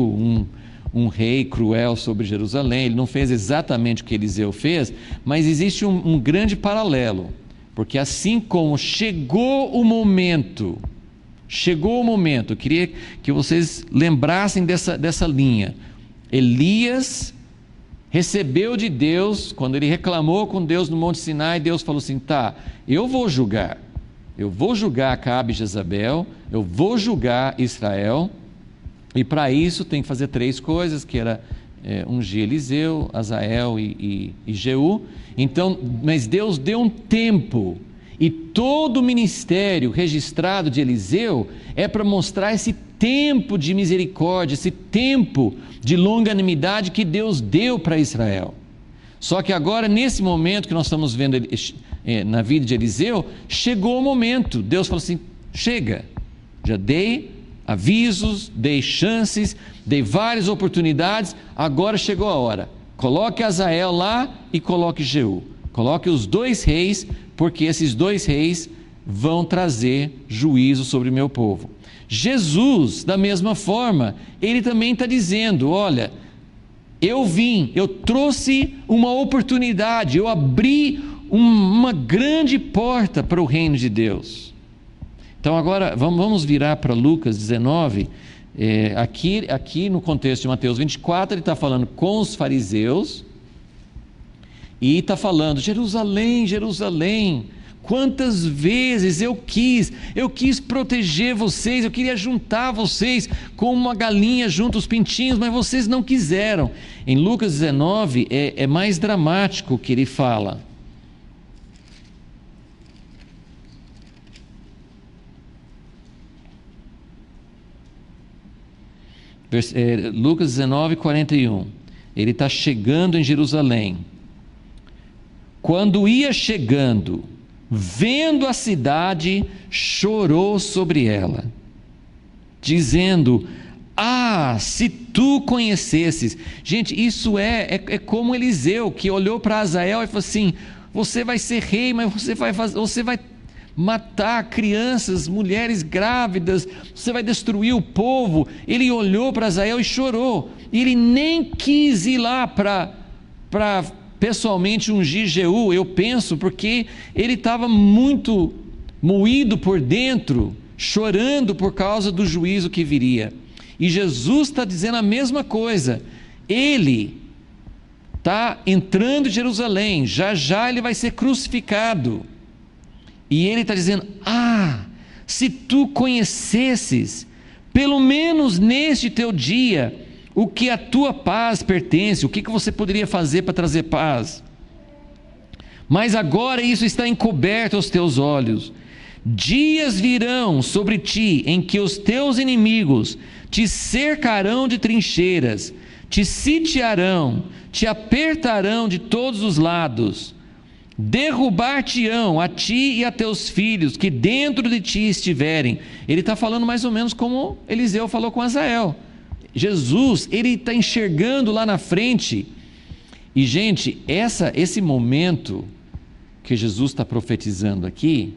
um rei cruel sobre Jerusalém, ele não fez exatamente o que Eliseu fez, mas existe um grande paralelo, porque assim como chegou o momento, eu queria que vocês lembrassem dessa linha. Elias recebeu de Deus, quando ele reclamou com Deus no Monte Sinai, Deus falou assim: tá, eu vou julgar Acabe e Jezabel, eu vou julgar Israel, e para isso tem que fazer 3 coisas, que era ungir Eliseu, Azael e Jeú. Então, mas Deus deu um tempo, e todo o ministério registrado de Eliseu é para mostrar esse tempo de misericórdia, esse tempo de longanimidade que Deus deu para Israel. Só que agora, nesse momento que nós estamos vendo na vida de Eliseu, chegou o momento. Deus falou assim: chega, já dei avisos, dei chances, dei várias oportunidades, agora chegou a hora. Coloque Azael lá e coloque Jeú, coloque os 2 reis, porque esses 2 reis vão trazer juízo sobre o meu povo. Jesus, da mesma forma, ele também está dizendo: olha, eu trouxe uma oportunidade, eu abri uma grande porta para o reino de Deus. Então agora vamos virar para Lucas 19, aqui no contexto de Mateus 24, ele está falando com os fariseus, e está falando: Jerusalém, Jerusalém, quantas vezes eu quis proteger vocês, eu queria juntar vocês como uma galinha junta os pintinhos, mas vocês não quiseram. Em Lucas 19 é mais dramático o que ele fala. Lucas 19, 41. Ele está chegando em Jerusalém. Quando ia chegando, vendo a cidade, chorou sobre ela, dizendo: ah, se tu conhecesses. Gente, isso é como Eliseu, que olhou para Azael e falou assim: você vai ser rei, mas você vai matar crianças, mulheres grávidas, você vai destruir o povo. Ele olhou para Azael e chorou, e ele nem quis ir lá para pessoalmente ungir Jeú, eu penso, porque ele estava muito moído por dentro, chorando por causa do juízo que viria. E Jesus está dizendo a mesma coisa. Ele está entrando em Jerusalém, já já ele vai ser crucificado, e ele está dizendo: ah, se tu conhecesses, pelo menos neste teu dia, o que a tua paz pertence, o que você poderia fazer para trazer paz. Mas agora isso está encoberto aos teus olhos. Dias virão sobre ti em que os teus inimigos te cercarão de trincheiras, te sitiarão, te apertarão de todos os lados, derrubar-te-ão a ti e a teus filhos que dentro de ti estiverem. Ele está falando mais ou menos como Eliseu falou com Azael. Jesus, ele está enxergando lá na frente. E gente, esse momento que Jesus está profetizando aqui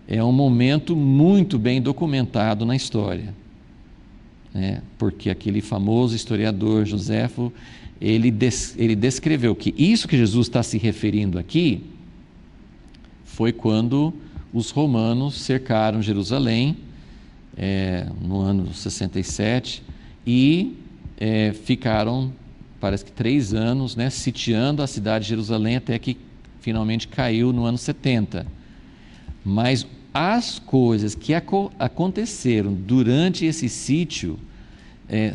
é um momento muito bem documentado na história, porque aquele famoso historiador Joséfo, ele descreveu que isso que Jesus está se referindo aqui foi quando os romanos cercaram Jerusalém, no ano 67, e ficaram, parece que 3 anos, sitiando a cidade de Jerusalém, até que finalmente caiu no ano 70. Mas as coisas que aconteceram durante esse sítio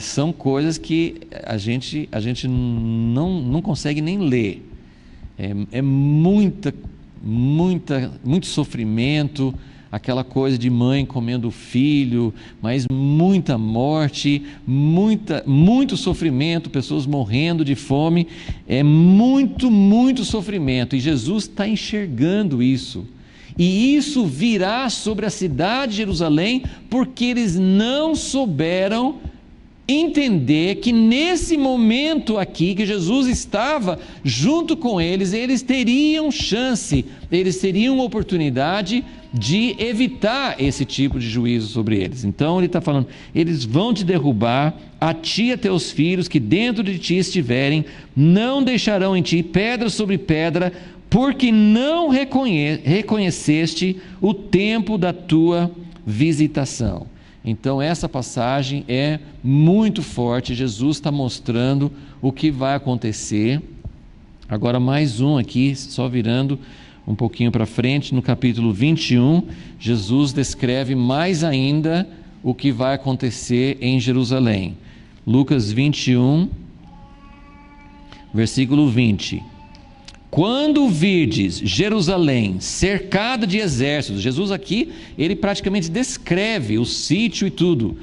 são coisas que a gente não consegue nem ler. Muito sofrimento, aquela coisa de mãe comendo filho, mas muita morte, muito sofrimento, pessoas morrendo de fome, muito sofrimento. E Jesus está enxergando isso. e isso virá sobre a cidade de Jerusalém, porque eles não souberam entender que nesse momento aqui, que Jesus estava junto com eles, eles teriam chance, eles teriam oportunidade de evitar esse tipo de juízo sobre eles. Então ele está falando, eles vão te derrubar, a ti e a teus filhos que dentro de ti estiverem, não deixarão em ti pedra sobre pedra, porque não reconheceste o tempo da tua visitação. Então essa passagem é muito forte, Jesus está mostrando o que vai acontecer. Agora mais um aqui, só virando um pouquinho para frente, no capítulo 21, Jesus descreve mais ainda o que vai acontecer em Jerusalém. Lucas 21, versículo 20. Quando virdes Jerusalém cercada de exércitos, Jesus aqui, ele praticamente descreve o sítio e tudo.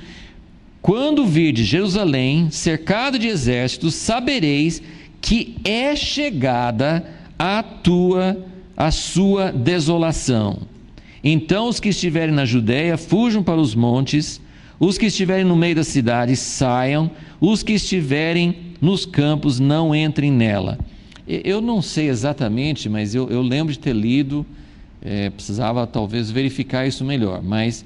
Quando virdes Jerusalém cercada de exércitos, sabereis que é chegada a sua desolação. Então os que estiverem na Judeia fujam para os montes, os que estiverem no meio da cidade saiam, os que estiverem nos campos não entrem nela. Eu não sei exatamente, mas eu lembro de ter lido, precisava talvez verificar isso melhor, mas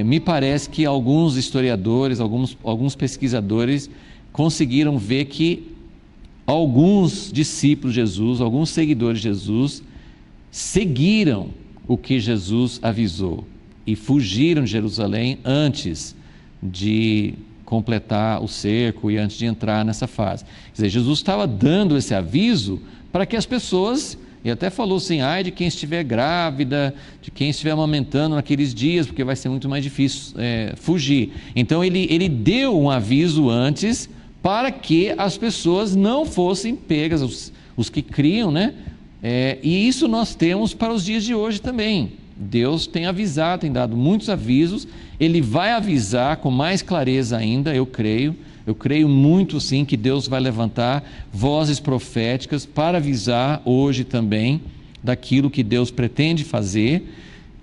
me parece que alguns historiadores, alguns pesquisadores conseguiram ver que alguns discípulos de Jesus, alguns seguidores de Jesus, seguiram o que Jesus avisou e fugiram de Jerusalém antes de completar o cerco e antes de entrar nessa fase. Quer dizer, Jesus estava dando esse aviso para que as pessoas, e até falou assim, ai de quem estiver grávida, de quem estiver amamentando naqueles dias, porque vai ser muito mais difícil fugir. Então ele deu um aviso antes para que as pessoas não fossem pegas, os que criam, né? E isso nós temos para os dias de hoje também. Deus tem avisado, tem dado muitos avisos, Ele vai avisar com mais clareza ainda, eu creio muito sim que Deus vai levantar vozes proféticas para avisar hoje também daquilo que Deus pretende fazer.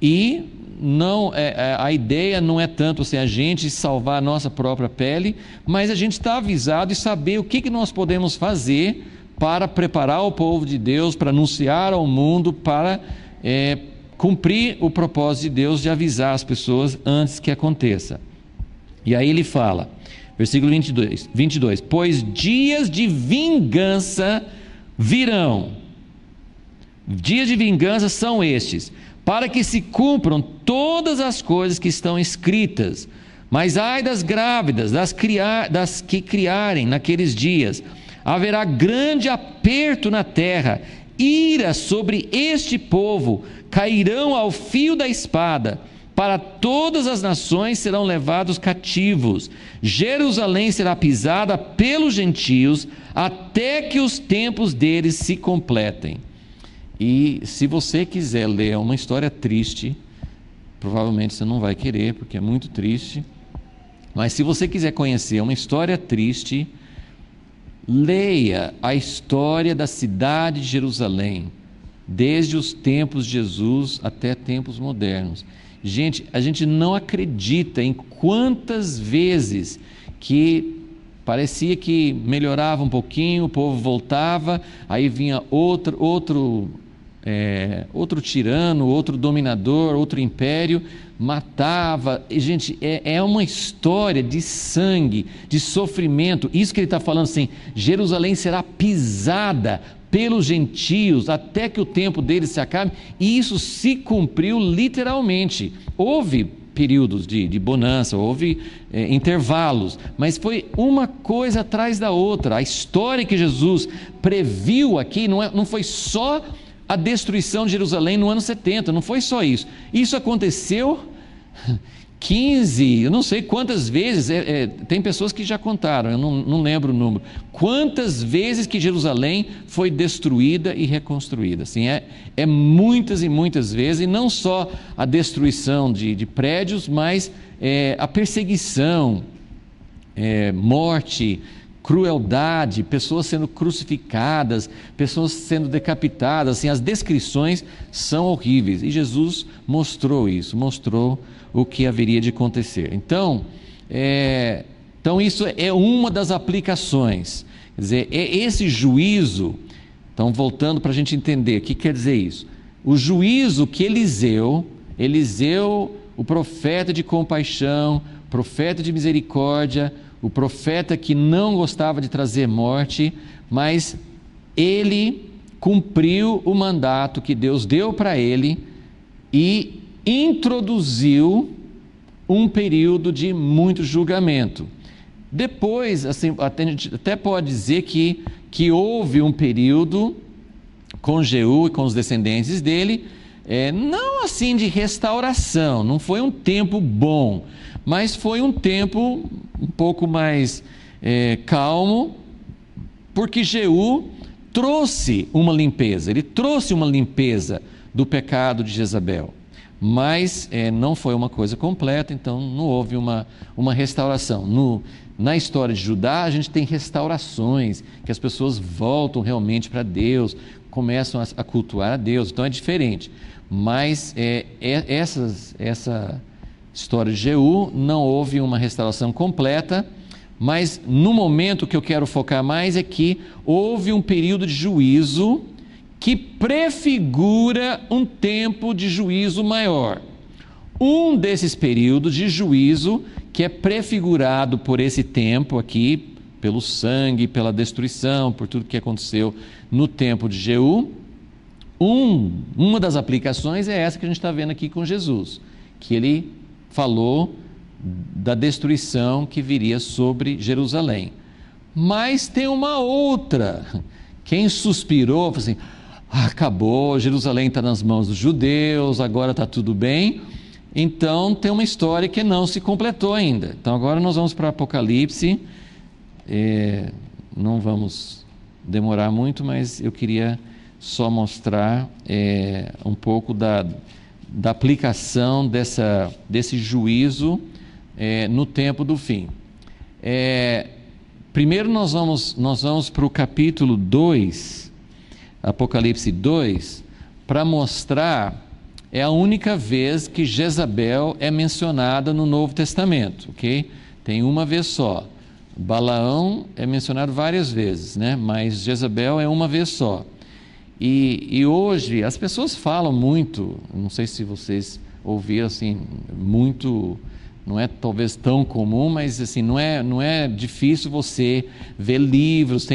E não a ideia não é tanto assim, a gente salvar a nossa própria pele, mas a gente está avisado e saber o que nós podemos fazer para preparar o povo de Deus, para anunciar ao mundo, para cumprir o propósito de Deus de avisar as pessoas antes que aconteça. E aí ele fala, versículo 22, pois dias de vingança virão. Dias de vingança são estes, para que se cumpram todas as coisas que estão escritas. Mas ai das grávidas, das que criarem naqueles dias, haverá grande aperto na terra, ira sobre este povo, cairão ao fio da espada, para todas as nações serão levados cativos, Jerusalém será pisada pelos gentios, até que os tempos deles se completem. E se você quiser ler uma história triste, provavelmente você não vai querer, porque é muito triste, mas se você quiser conhecer uma história triste, leia a história da cidade de Jerusalém, desde os tempos de Jesus até tempos modernos. Gente, a gente não acredita em quantas vezes que parecia que melhorava um pouquinho, o povo voltava, aí vinha outro tirano, outro dominador, outro império, matava. E, gente, é uma história de sangue, de sofrimento. Isso que ele está falando assim, Jerusalém será pisada pelos gentios até que o tempo deles se acabe, e isso se cumpriu literalmente. Houve períodos de bonança, houve intervalos, mas foi uma coisa atrás da outra. A história que Jesus previu aqui não foi só a destruição de Jerusalém no ano 70, não foi só isso. Isso aconteceu 15, eu não sei quantas vezes, tem pessoas que já contaram, eu não lembro o número, quantas vezes que Jerusalém foi destruída e reconstruída. Assim, é muitas e muitas vezes, e não só a destruição de prédios, mas a perseguição, morte, crueldade, pessoas sendo crucificadas, pessoas sendo decapitadas, assim, as descrições são horríveis. E Jesus mostrou isso, mostrou o que haveria de acontecer. Então isso é uma das aplicações. Quer dizer, esse juízo, então voltando para a gente entender, o que quer dizer isso? O juízo que Eliseu, o profeta de compaixão, profeta de misericórdia, o profeta que não gostava de trazer morte, mas ele cumpriu o mandato que Deus deu para ele e introduziu um período de muito julgamento. Depois, assim, a gente até pode dizer que houve um período com Jeú e com os descendentes dele, não assim de restauração, não foi um tempo bom, mas foi um tempo um pouco mais calmo, porque Jeú trouxe uma limpeza, ele trouxe uma limpeza do pecado de Jezabel, mas não foi uma coisa completa, então não houve uma restauração. Na história de Judá, a gente tem restaurações, que as pessoas voltam realmente para Deus, começam a cultuar a Deus, então é diferente. Mas essa história de Jeú não houve uma restauração completa, mas no momento que eu quero focar mais é que houve um período de juízo que prefigura um tempo de juízo maior. Um desses períodos de juízo que é prefigurado por esse tempo aqui, pelo sangue, pela destruição, por tudo que aconteceu no tempo de Jeú, uma das aplicações é essa que a gente está vendo aqui com Jesus, que ele falou da destruição que viria sobre Jerusalém. Mas tem uma outra, quem suspirou, falou assim, acabou, Jerusalém está nas mãos dos judeus, agora está tudo bem. Então tem uma história que não se completou ainda. Então agora nós vamos para o Apocalipse, não vamos demorar muito, mas eu queria só mostrar um pouco da aplicação desse juízo no tempo do fim. Primeiro nós vamos para o capítulo 2, Apocalipse 2, para mostrar, é a única vez que Jezabel é mencionada no Novo Testamento, ok? Tem uma vez só. Balaão é mencionado várias vezes, né? Mas Jezabel é uma vez só. E hoje as pessoas falam muito, não sei se vocês ouviram assim, muito, não é talvez tão comum, mas assim, não é difícil você ver livros,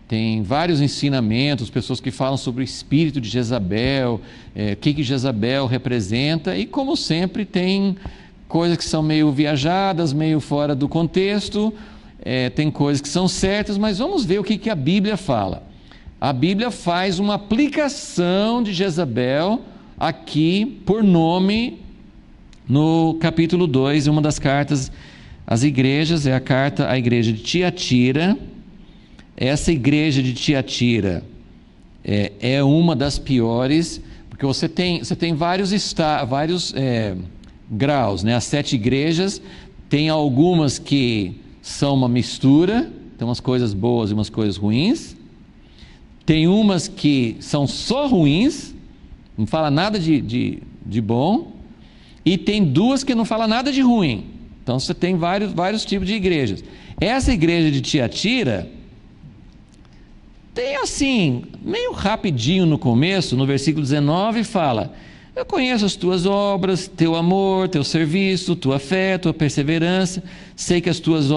tem vários ensinamentos, pessoas que falam sobre o espírito de Jezabel, o que Jezabel representa, e como sempre tem coisas que são meio viajadas, meio fora do contexto, tem coisas que são certas, mas vamos ver o que a Bíblia fala. A Bíblia faz uma aplicação de Jezabel aqui por nome no capítulo 2, uma das cartas às igrejas, é a carta à igreja de Tiatira. Essa igreja de Tiatira é uma das piores, porque você tem vários graus, né? As 7 igrejas, tem algumas que são uma mistura, tem umas coisas boas e umas coisas ruins, tem umas que são só ruins, não fala nada de bom, e tem 2 que não fala nada de ruim. Então você tem vários tipos de igrejas. Essa igreja de Tiatira tem assim, meio rapidinho no começo, no versículo 19 fala: eu conheço as tuas obras, teu amor, teu serviço, tua fé, tua perseverança, sei que as tuas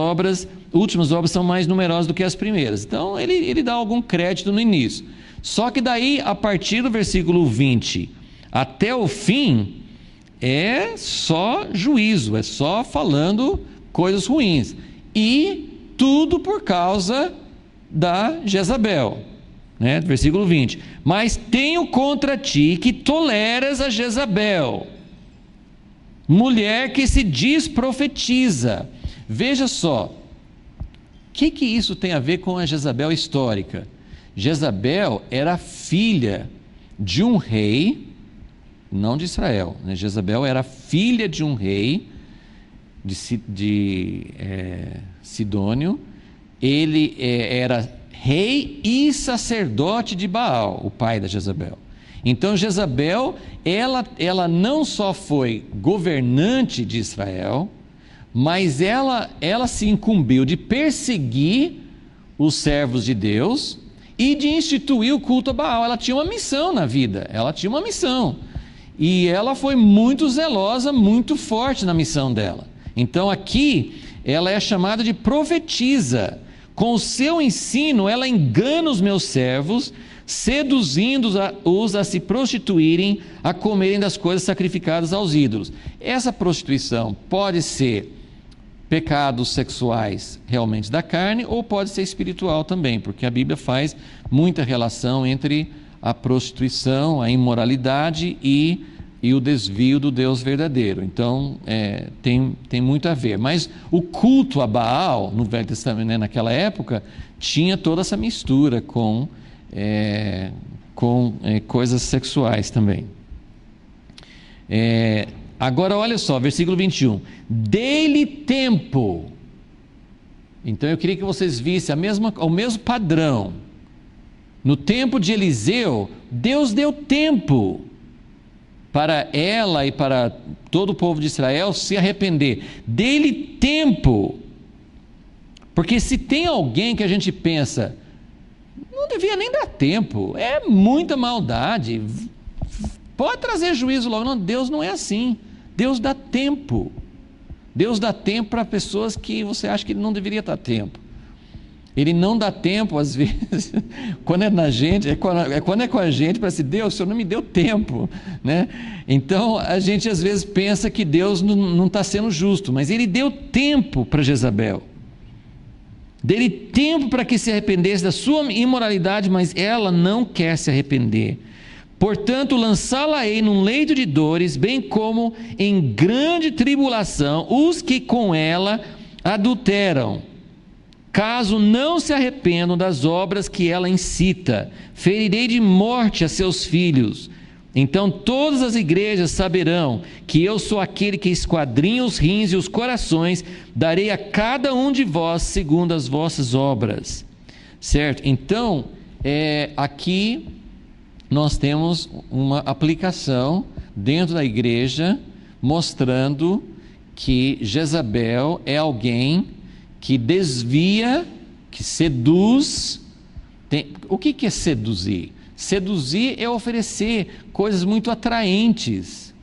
últimas obras são mais numerosas do que as primeiras. Então ele dá algum crédito no início. Só que daí, a partir do versículo 20 até o fim, é só juízo, é só falando coisas ruins. E tudo por causa da Jezabel, né? Versículo 20: mas tenho contra ti que toleras a Jezabel, mulher que se diz profetiza. Veja só, o que isso tem a ver com a Jezabel histórica? Jezabel era filha de um rei, não de Israel, né? Jezabel era filha de um rei Sidônio, ele era rei e sacerdote de Baal, o pai da Jezabel. Então Jezabel, ela não só foi governante de Israel, mas ela se incumbiu de perseguir os servos de Deus e de instituir o culto a Baal. Ela tinha uma missão na vida, ela tinha uma missão. E ela foi muito zelosa, muito forte na missão dela. Então aqui, ela é chamada de profetisa. Com o seu ensino, ela engana os meus servos, seduzindo-os a se prostituírem, a comerem das coisas sacrificadas aos ídolos. Essa prostituição pode ser pecados sexuais realmente da carne, ou pode ser espiritual também, porque a Bíblia faz muita relação entre a prostituição, a imoralidade e o desvio do Deus verdadeiro. Então tem muito a ver. Mas o culto a Baal no Velho Testamento, né, naquela época, tinha toda essa mistura com coisas sexuais também. Agora olha só, versículo 21. Dê-lhe tempo. Então eu queria que vocês vissem o mesmo padrão. No tempo de Eliseu, Deus deu tempo para ela e para todo o povo de Israel se arrepender. Dê-lhe tempo. Porque se tem alguém que a gente pensa, não devia nem dar tempo, é muita maldade, pode trazer juízo logo. Não, Deus não é assim. Deus dá tempo. Deus dá tempo para pessoas que você acha que ele não deveria dar tempo. Ele não dá tempo, às vezes, quando é na gente, quando é com a gente, para dizer, Deus, o Senhor não me deu tempo, né? Então, a gente às vezes pensa que Deus não está sendo justo, mas Ele deu tempo para Jezabel. Deu-lhe tempo para que se arrependesse da sua imoralidade, mas ela não quer se arrepender. Portanto, lançá-la-ei num leito de dores, bem como em grande tribulação, os que com ela adulteram. Caso não se arrependam das obras que ela incita, ferirei de morte a seus filhos. Então todas as igrejas saberão que eu sou aquele que esquadrinha os rins e os corações, darei a cada um de vós segundo as vossas obras. Certo? Então, aqui nós temos uma aplicação dentro da igreja, mostrando que Jezabel é alguém que desvia, que seduz. O que é seduzir? Seduzir é oferecer coisas muito atraentes.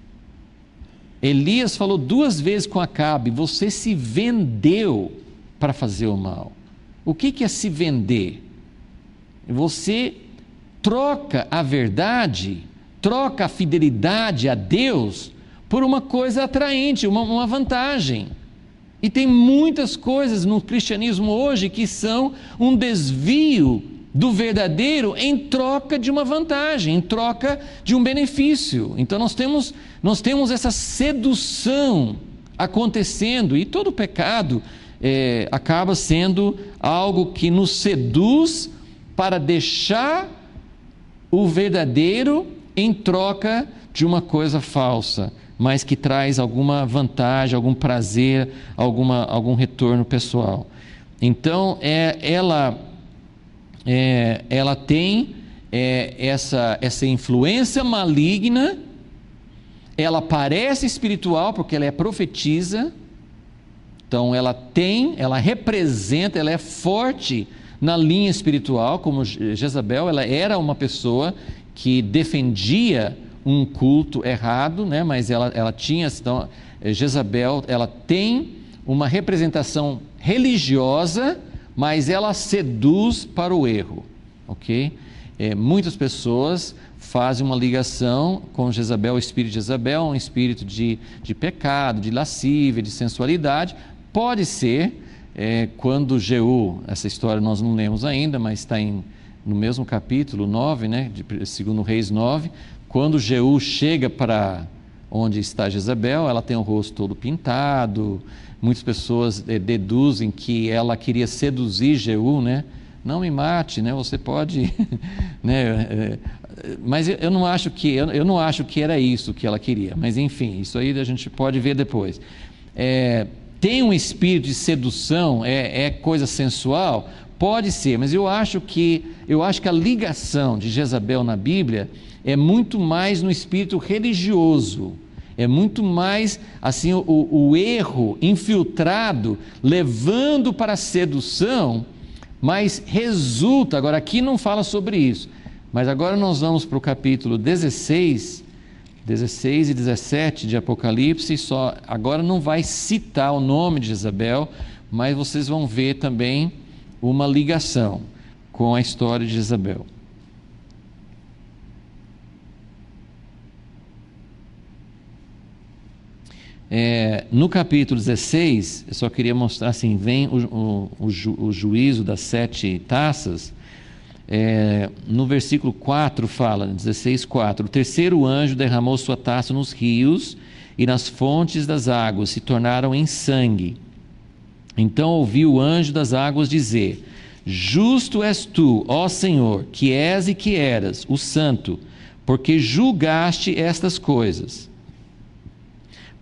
Elias falou 2 vezes com Acabe: você se vendeu para fazer o mal. O que é se vender? Você troca a verdade, troca a fidelidade a Deus por uma coisa atraente, uma vantagem. E tem muitas coisas no cristianismo hoje que são um desvio do verdadeiro em troca de uma vantagem, em troca de um benefício. Então nós temos essa sedução acontecendo, e todo pecado acaba sendo algo que nos seduz para deixar o verdadeiro em troca de uma coisa falsa, mas que traz alguma vantagem, algum prazer, algum retorno pessoal. Então, ela tem essa influência maligna. Ela parece espiritual porque ela é profetisa. Então, ela representa, ela é forte na linha espiritual, como Jezabel. Ela era uma pessoa que defendia um culto errado, né? Mas ela tinha, então, Jezabel, ela tem uma representação religiosa, mas ela seduz para o erro, ok? Muitas pessoas fazem uma ligação com Jezabel, o espírito de Jezabel, um espírito de pecado, de lascívia, de sensualidade. Pode ser, quando Jeú, essa história nós não lemos ainda, mas está no mesmo capítulo 9, né, de 2 Reis 9, quando Jeú chega para onde está Jezabel, ela tem o rosto todo pintado. Muitas pessoas deduzem que ela queria seduzir Jeú, né? Não me mate, né? Você pode, né? Mas eu não acho que era isso que ela queria. Mas enfim, isso aí a gente pode ver depois. tem um espírito de sedução, é coisa sensual? Pode ser, mas eu acho que a ligação de Jezabel na Bíblia é muito mais no espírito religioso, é muito mais assim o erro infiltrado, levando para a sedução, mas resulta, agora aqui não fala sobre isso, mas agora nós vamos para o capítulo 16 e 17 de Apocalipse, agora não vai citar o nome de Jezabel, mas vocês vão ver também uma ligação com a história de Jezabel. No capítulo 16, eu só queria mostrar assim, vem o juízo das 7 taças. No versículo 4 fala, 16:4, o terceiro anjo derramou sua taça nos rios e nas fontes das águas, se tornaram em sangue. Então ouvi o anjo das águas dizer: justo és tu, ó Senhor, que és e que eras, o santo, porque julgaste estas coisas.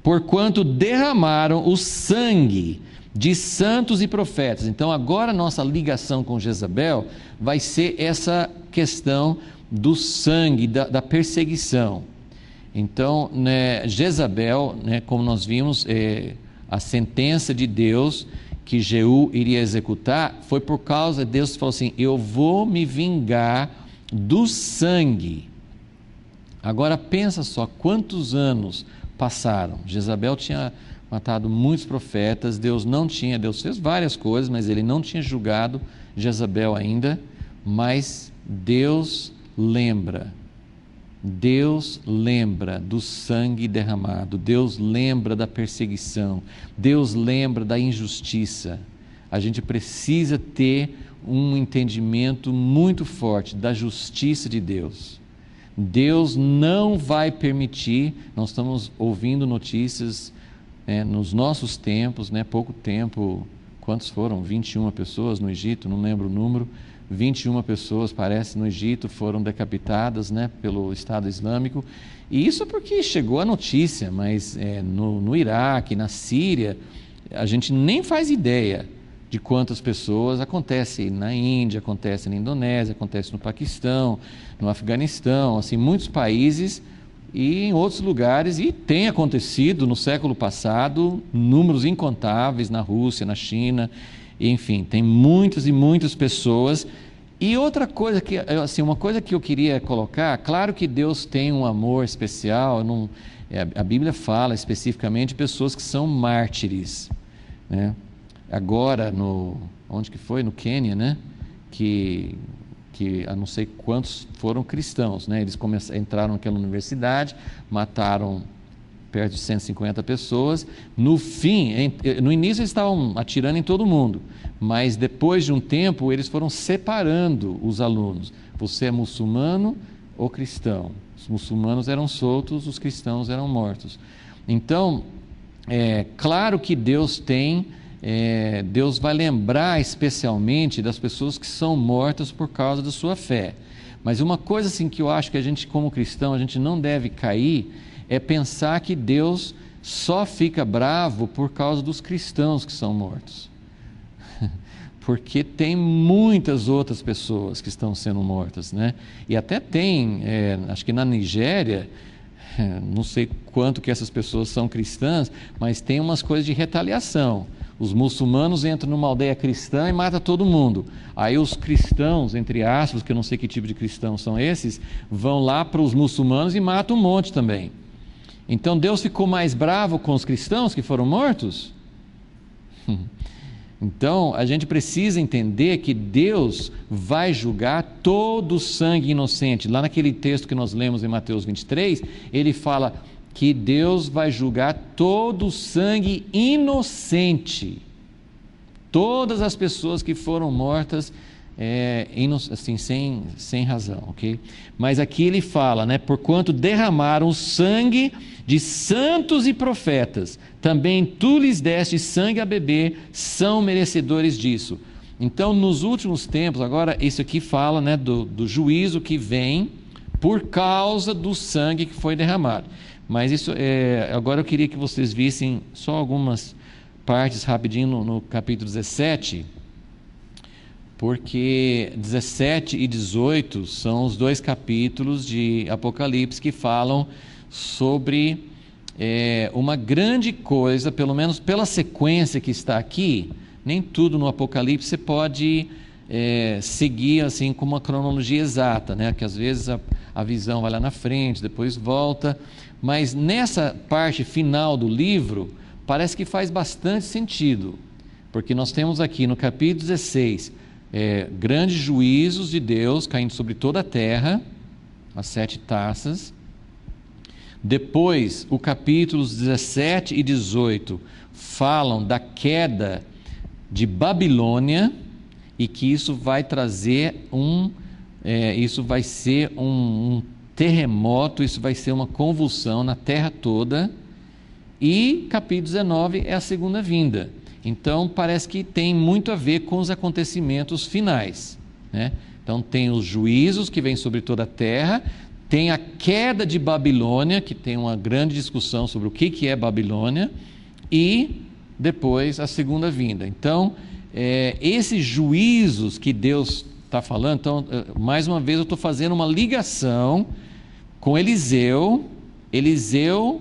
Porquanto derramaram o sangue de santos e profetas. Então agora a nossa ligação com Jezabel vai ser essa questão do sangue, da perseguição. Então, Jezabel, como nós vimos, a sentença de Deus que Jeú iria executar foi por causa de Deus que falou assim: eu vou me vingar do sangue. Agora pensa só quantos anos passaram. Jezabel tinha matado muitos profetas, Deus fez várias coisas, mas ele não tinha julgado Jezabel ainda, mas Deus lembra do sangue derramado, Deus lembra da perseguição, Deus lembra da injustiça. A gente precisa ter um entendimento muito forte da justiça de Deus. Deus não vai permitir, nós estamos ouvindo notícias nos nossos tempos, pouco tempo, quantos foram? 21 pessoas no Egito, não lembro o número, 21 pessoas, parece, no Egito foram decapitadas pelo Estado Islâmico, e isso porque chegou a notícia, mas no Iraque, na Síria, a gente nem faz ideia de quantas pessoas. Acontece na Índia, acontece na Indonésia, acontece no Paquistão, no Afeganistão, assim, muitos países e em outros lugares, e tem acontecido no século passado, números incontáveis na Rússia, na China, enfim, tem muitas e muitas pessoas. E outra coisa uma coisa que eu queria colocar, claro que Deus tem um amor especial, a Bíblia fala especificamente de pessoas que são mártires, Agora, onde que foi? No Quênia, que a não sei quantos foram cristãos, Eles entraram naquela universidade, mataram perto de 150 pessoas. No início eles estavam atirando em todo mundo, mas depois de um tempo eles foram separando os alunos. Você é muçulmano ou cristão? Os muçulmanos eram soltos, os cristãos eram mortos. Então, claro que Deus vai lembrar especialmente das pessoas que são mortas por causa da sua fé. Mas uma coisa assim que eu acho que a gente, como cristão, a gente não deve cair, é pensar que Deus só fica bravo por causa dos cristãos que são mortos. Porque tem muitas outras pessoas que estão sendo mortas, E até tem, acho que na Nigéria, não sei quanto que essas pessoas são cristãs, mas tem umas coisas de retaliação. Os muçulmanos entram numa aldeia cristã e matam todo mundo. Aí os cristãos, entre aspas, que eu não sei que tipo de cristãos são esses, vão lá para os muçulmanos e matam um monte também. Então Deus ficou mais bravo com os cristãos que foram mortos? Então a gente precisa entender que Deus vai julgar todo o sangue inocente. Lá naquele texto que nós lemos em Mateus 23, ele fala que Deus vai julgar todo o sangue inocente, todas as pessoas que foram mortas assim, sem razão, ok? Mas aqui ele fala, porquanto derramaram o sangue de santos e profetas, também tu lhes deste sangue a beber, são merecedores disso. Então, nos últimos tempos, agora isso aqui fala do juízo que vem por causa do sangue que foi derramado. Mas isso agora eu queria que vocês vissem só algumas partes rapidinho no capítulo 17, porque 17 e 18 são os 2 capítulos de Apocalipse que falam sobre uma grande coisa, pelo menos pela sequência que está aqui. Nem tudo no Apocalipse você pode seguir assim com uma cronologia exata, né? Que às vezes a visão vai lá na frente, depois volta, mas nessa parte final do livro parece que faz bastante sentido, porque nós temos aqui no capítulo 16 grandes juízos de Deus caindo sobre toda a terra, as 7 taças. Depois, o capítulos 17 e 18 falam da queda de Babilônia, e que isso vai trazer isso vai ser um terremoto, isso vai ser uma convulsão na terra toda. E capítulo 19 é a segunda vinda. Então parece que tem muito a ver com os acontecimentos finais, né? Então tem os juízos que vêm sobre toda a terra, tem a queda de Babilônia, que tem uma grande discussão sobre o que é Babilônia, e depois a segunda vinda. Então esses juízos que Deus está falando, então mais uma vez eu estou fazendo uma ligação com Eliseu. Eliseu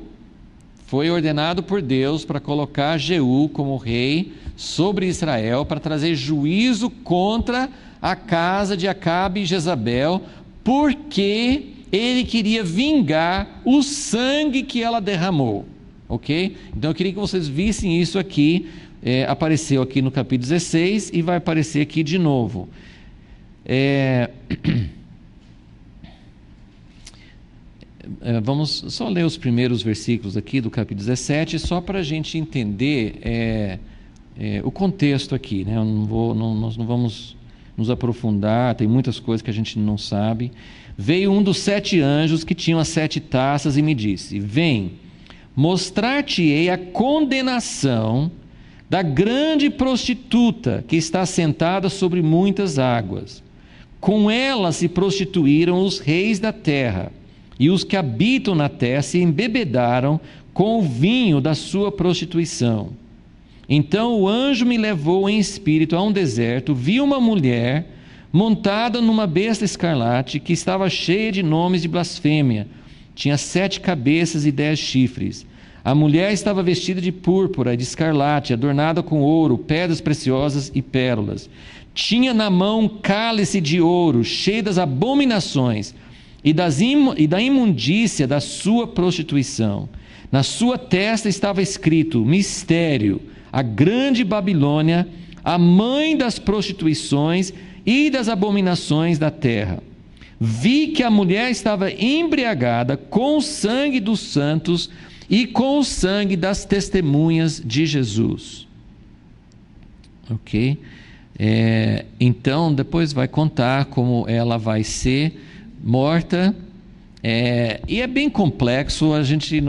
foi ordenado por Deus para colocar Jeú como rei sobre Israel, para trazer juízo contra a casa de Acabe e Jezabel, porque ele queria vingar o sangue que ela derramou, ok? Então eu queria que vocês vissem isso aqui, apareceu aqui no capítulo 16 e vai aparecer aqui de novo. Vamos só ler os primeiros versículos aqui do capítulo 17, só para a gente entender o contexto aqui, né? Nós não vamos nos aprofundar, tem muitas coisas que a gente não sabe. Veio um dos 7 anjos que tinham as 7 taças e me disse: vem, mostrar-te-ei a condenação da grande prostituta que está sentada sobre muitas águas. Com ela se prostituíram os reis da terra, e os que habitam na terra se embebedaram com o vinho da sua prostituição. Então o anjo me levou em espírito a um deserto, vi uma mulher montada numa besta escarlate, que estava cheia de nomes de blasfêmia, tinha 7 cabeças e 10 chifres. A mulher estava vestida de púrpura e de escarlate, adornada com ouro, pedras preciosas e pérolas. Tinha na mão um cálice de ouro, cheio das abominações e da imundícia da sua prostituição. Na sua testa estava escrito: mistério, a grande Babilônia, a mãe das prostituições e das abominações da terra. Vi que a mulher estava embriagada com o sangue dos santos e com o sangue das testemunhas de Jesus. Ok? Então depois vai contar como ela vai ser morta, e é bem complexo. A gente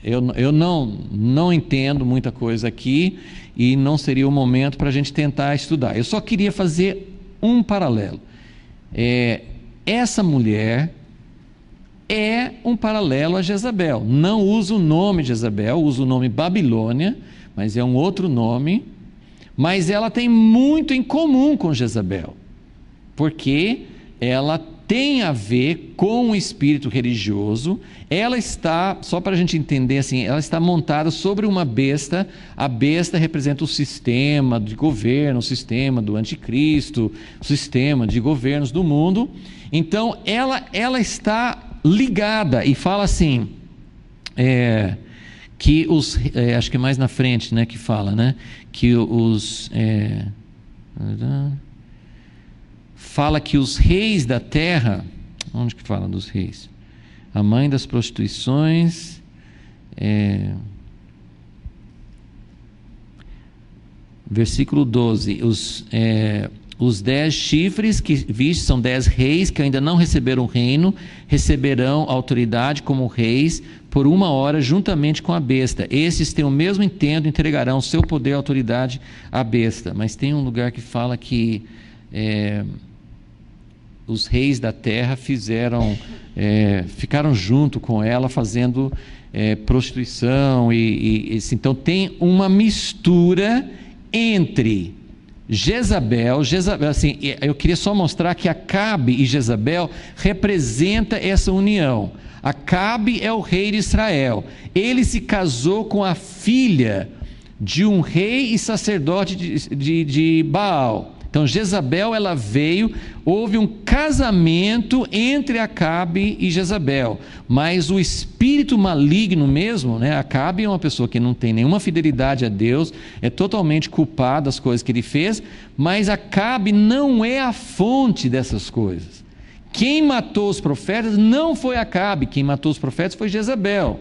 eu não entendo muita coisa aqui, e não seria o momento para a gente tentar estudar. Eu só queria fazer um paralelo. Essa mulher é um paralelo a Jezabel. Não usa o nome Jezabel, usa o nome Babilônia, mas é um outro nome. Mas ela tem muito em comum com Jezabel, porque ela tem a ver com o espírito religioso. Ela está, só para a gente entender assim, ela está montada sobre uma besta. A besta representa o sistema de governo, o sistema do anticristo, o sistema de governos do mundo. Então ela está ligada, e fala assim, que acho que mais na frente, né, que fala, né, que fala que os reis da terra, onde que fala dos reis? A mãe das prostituições, versículo 12, os 10 chifres que viste são 10 reis que ainda não receberam o reino, receberão autoridade como reis por 1 hora juntamente com a besta. Esses têm o mesmo intento, entregarão seu poder e autoridade à besta. Mas tem um lugar que fala que os reis da terra ficaram junto com ela, fazendo prostituição então tem uma mistura entre Jezabel, assim, eu queria só mostrar que Acabe e Jezabel representa essa união. Acabe é o rei de Israel, ele se casou com a filha de um rei e sacerdote de Baal. Então Jezabel, ela veio, houve um casamento entre Acabe e Jezabel, mas o espírito maligno mesmo, né? Acabe é uma pessoa que não tem nenhuma fidelidade a Deus, é totalmente culpado das coisas que ele fez, mas Acabe não é a fonte dessas coisas. Quem matou os profetas não foi Acabe, quem matou os profetas foi Jezabel.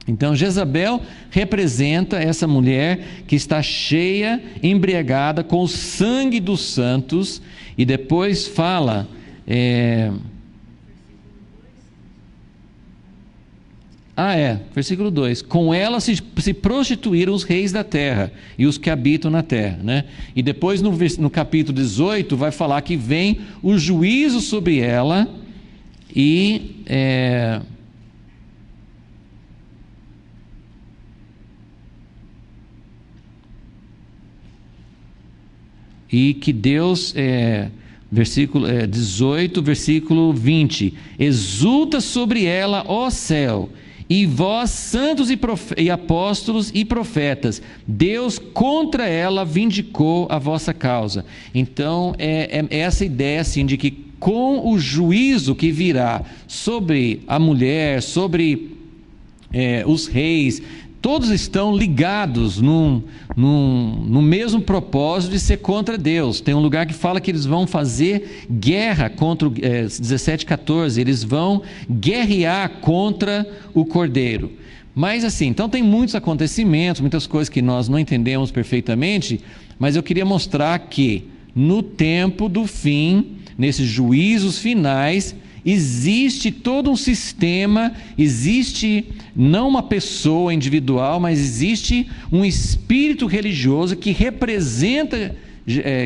Então Jezabel representa essa mulher que está cheia, embriagada com o sangue dos santos, e depois fala, versículo 2, com ela se prostituíram os reis da terra e os que habitam na terra, né? E depois no capítulo 18 vai falar que vem o juízo sobre ela e que Deus, versículo 18, versículo 20, exulta sobre ela, ó céu, e vós, santos e apóstolos e profetas, Deus contra ela vindicou a vossa causa. Então, é essa ideia assim, de que com o juízo que virá sobre a mulher, sobre os reis, todos estão ligados no mesmo propósito de ser contra Deus. Tem um lugar que fala que eles vão fazer guerra contra 17:14, eles vão guerrear contra o Cordeiro. Mas assim, então tem muitos acontecimentos, muitas coisas que nós não entendemos perfeitamente, mas eu queria mostrar que no tempo do fim, nesses juízos finais, existe todo um sistema, existe não uma pessoa individual, mas existe um espírito religioso que representa,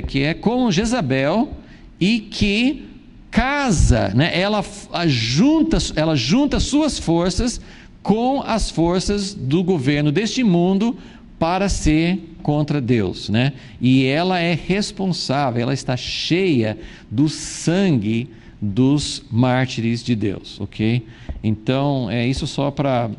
que é como Jezabel, e que casa, né? Ela junta suas forças com as forças do governo deste mundo para ser contra Deus, né? E ela é responsável, ela está cheia do sangue dos mártires de Deus, ok? Então, isso só para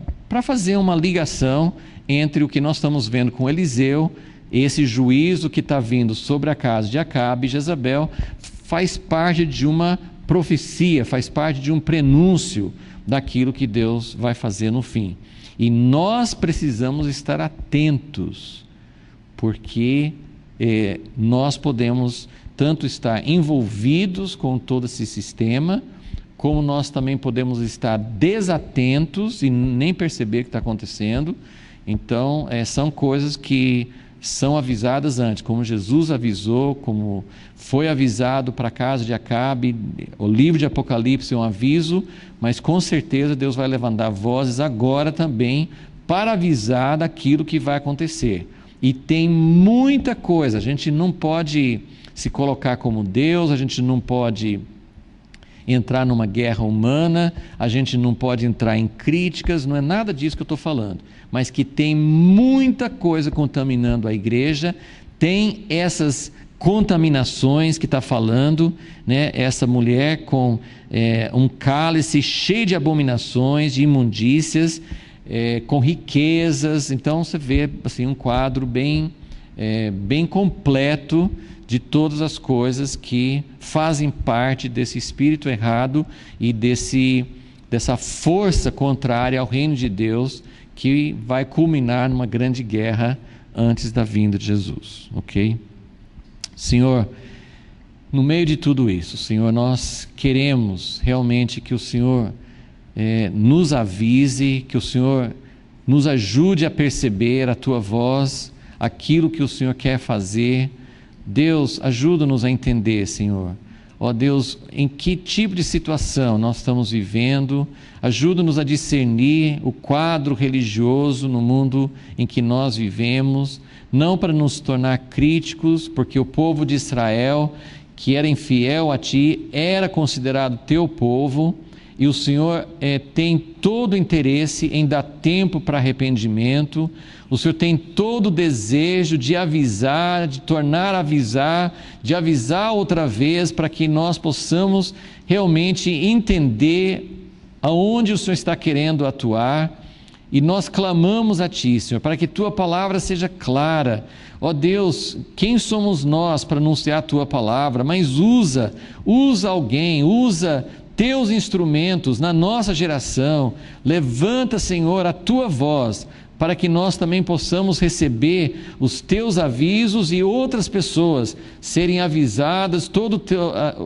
fazer uma ligação entre o que nós estamos vendo com Eliseu, esse juízo que está vindo sobre a casa de Acabe e Jezabel, faz parte de uma profecia, faz parte de um prenúncio daquilo que Deus vai fazer no fim. E nós precisamos estar atentos, porque nós podemos tanto estar envolvidos com todo esse sistema, como nós também podemos estar desatentos e nem perceber o que está acontecendo. Então, são coisas que são avisadas antes, como Jesus avisou, como foi avisado para a casa de Acabe. O livro de Apocalipse é um aviso, mas com certeza Deus vai levantar vozes agora também para avisar daquilo que vai acontecer. E tem muita coisa, a gente não pode se colocar como Deus, a gente não pode entrar numa guerra humana, a gente não pode entrar em críticas, não é nada disso que eu estou falando, mas que tem muita coisa contaminando a igreja, tem essas contaminações que está falando, né? Essa mulher com um cálice cheio de abominações, de imundícias, com riquezas. Então você vê assim, um quadro bem completo de todas as coisas que fazem parte desse espírito errado e dessa força contrária ao reino de Deus, que vai culminar numa grande guerra antes da vinda de Jesus, ok? Senhor, no meio de tudo isso, Senhor, nós queremos realmente que o Senhor nos avise, que o Senhor nos ajude a perceber a Tua voz, aquilo que o Senhor quer fazer. Deus, ajuda-nos a entender, Senhor. Ó Deus, em que tipo de situação nós estamos vivendo, ajuda-nos a discernir o quadro religioso no mundo em que nós vivemos, não para nos tornar críticos, porque o povo de Israel, que era infiel a Ti, era considerado Teu povo, e o Senhor tem todo o interesse em dar tempo para arrependimento. O Senhor tem todo o desejo de avisar, de tornar a avisar, de avisar outra vez, para que nós possamos realmente entender aonde o Senhor está querendo atuar. E nós clamamos a Ti, Senhor, para que Tua palavra seja clara. Ó Deus, quem somos nós para anunciar a Tua palavra? Mas usa alguém, usa Teus instrumentos na nossa geração. Levanta, Senhor, a Tua voz, para que nós também possamos receber os Teus avisos e outras pessoas serem avisadas, todo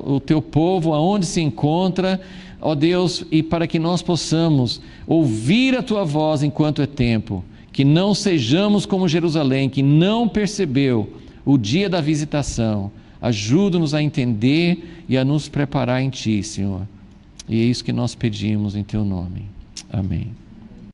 o Teu povo, aonde se encontra, ó Deus, e para que nós possamos ouvir a Tua voz enquanto é tempo, que não sejamos como Jerusalém, que não percebeu o dia da visitação. Ajuda-nos a entender e a nos preparar em Ti, Senhor. E é isso que nós pedimos em Teu nome. Amém.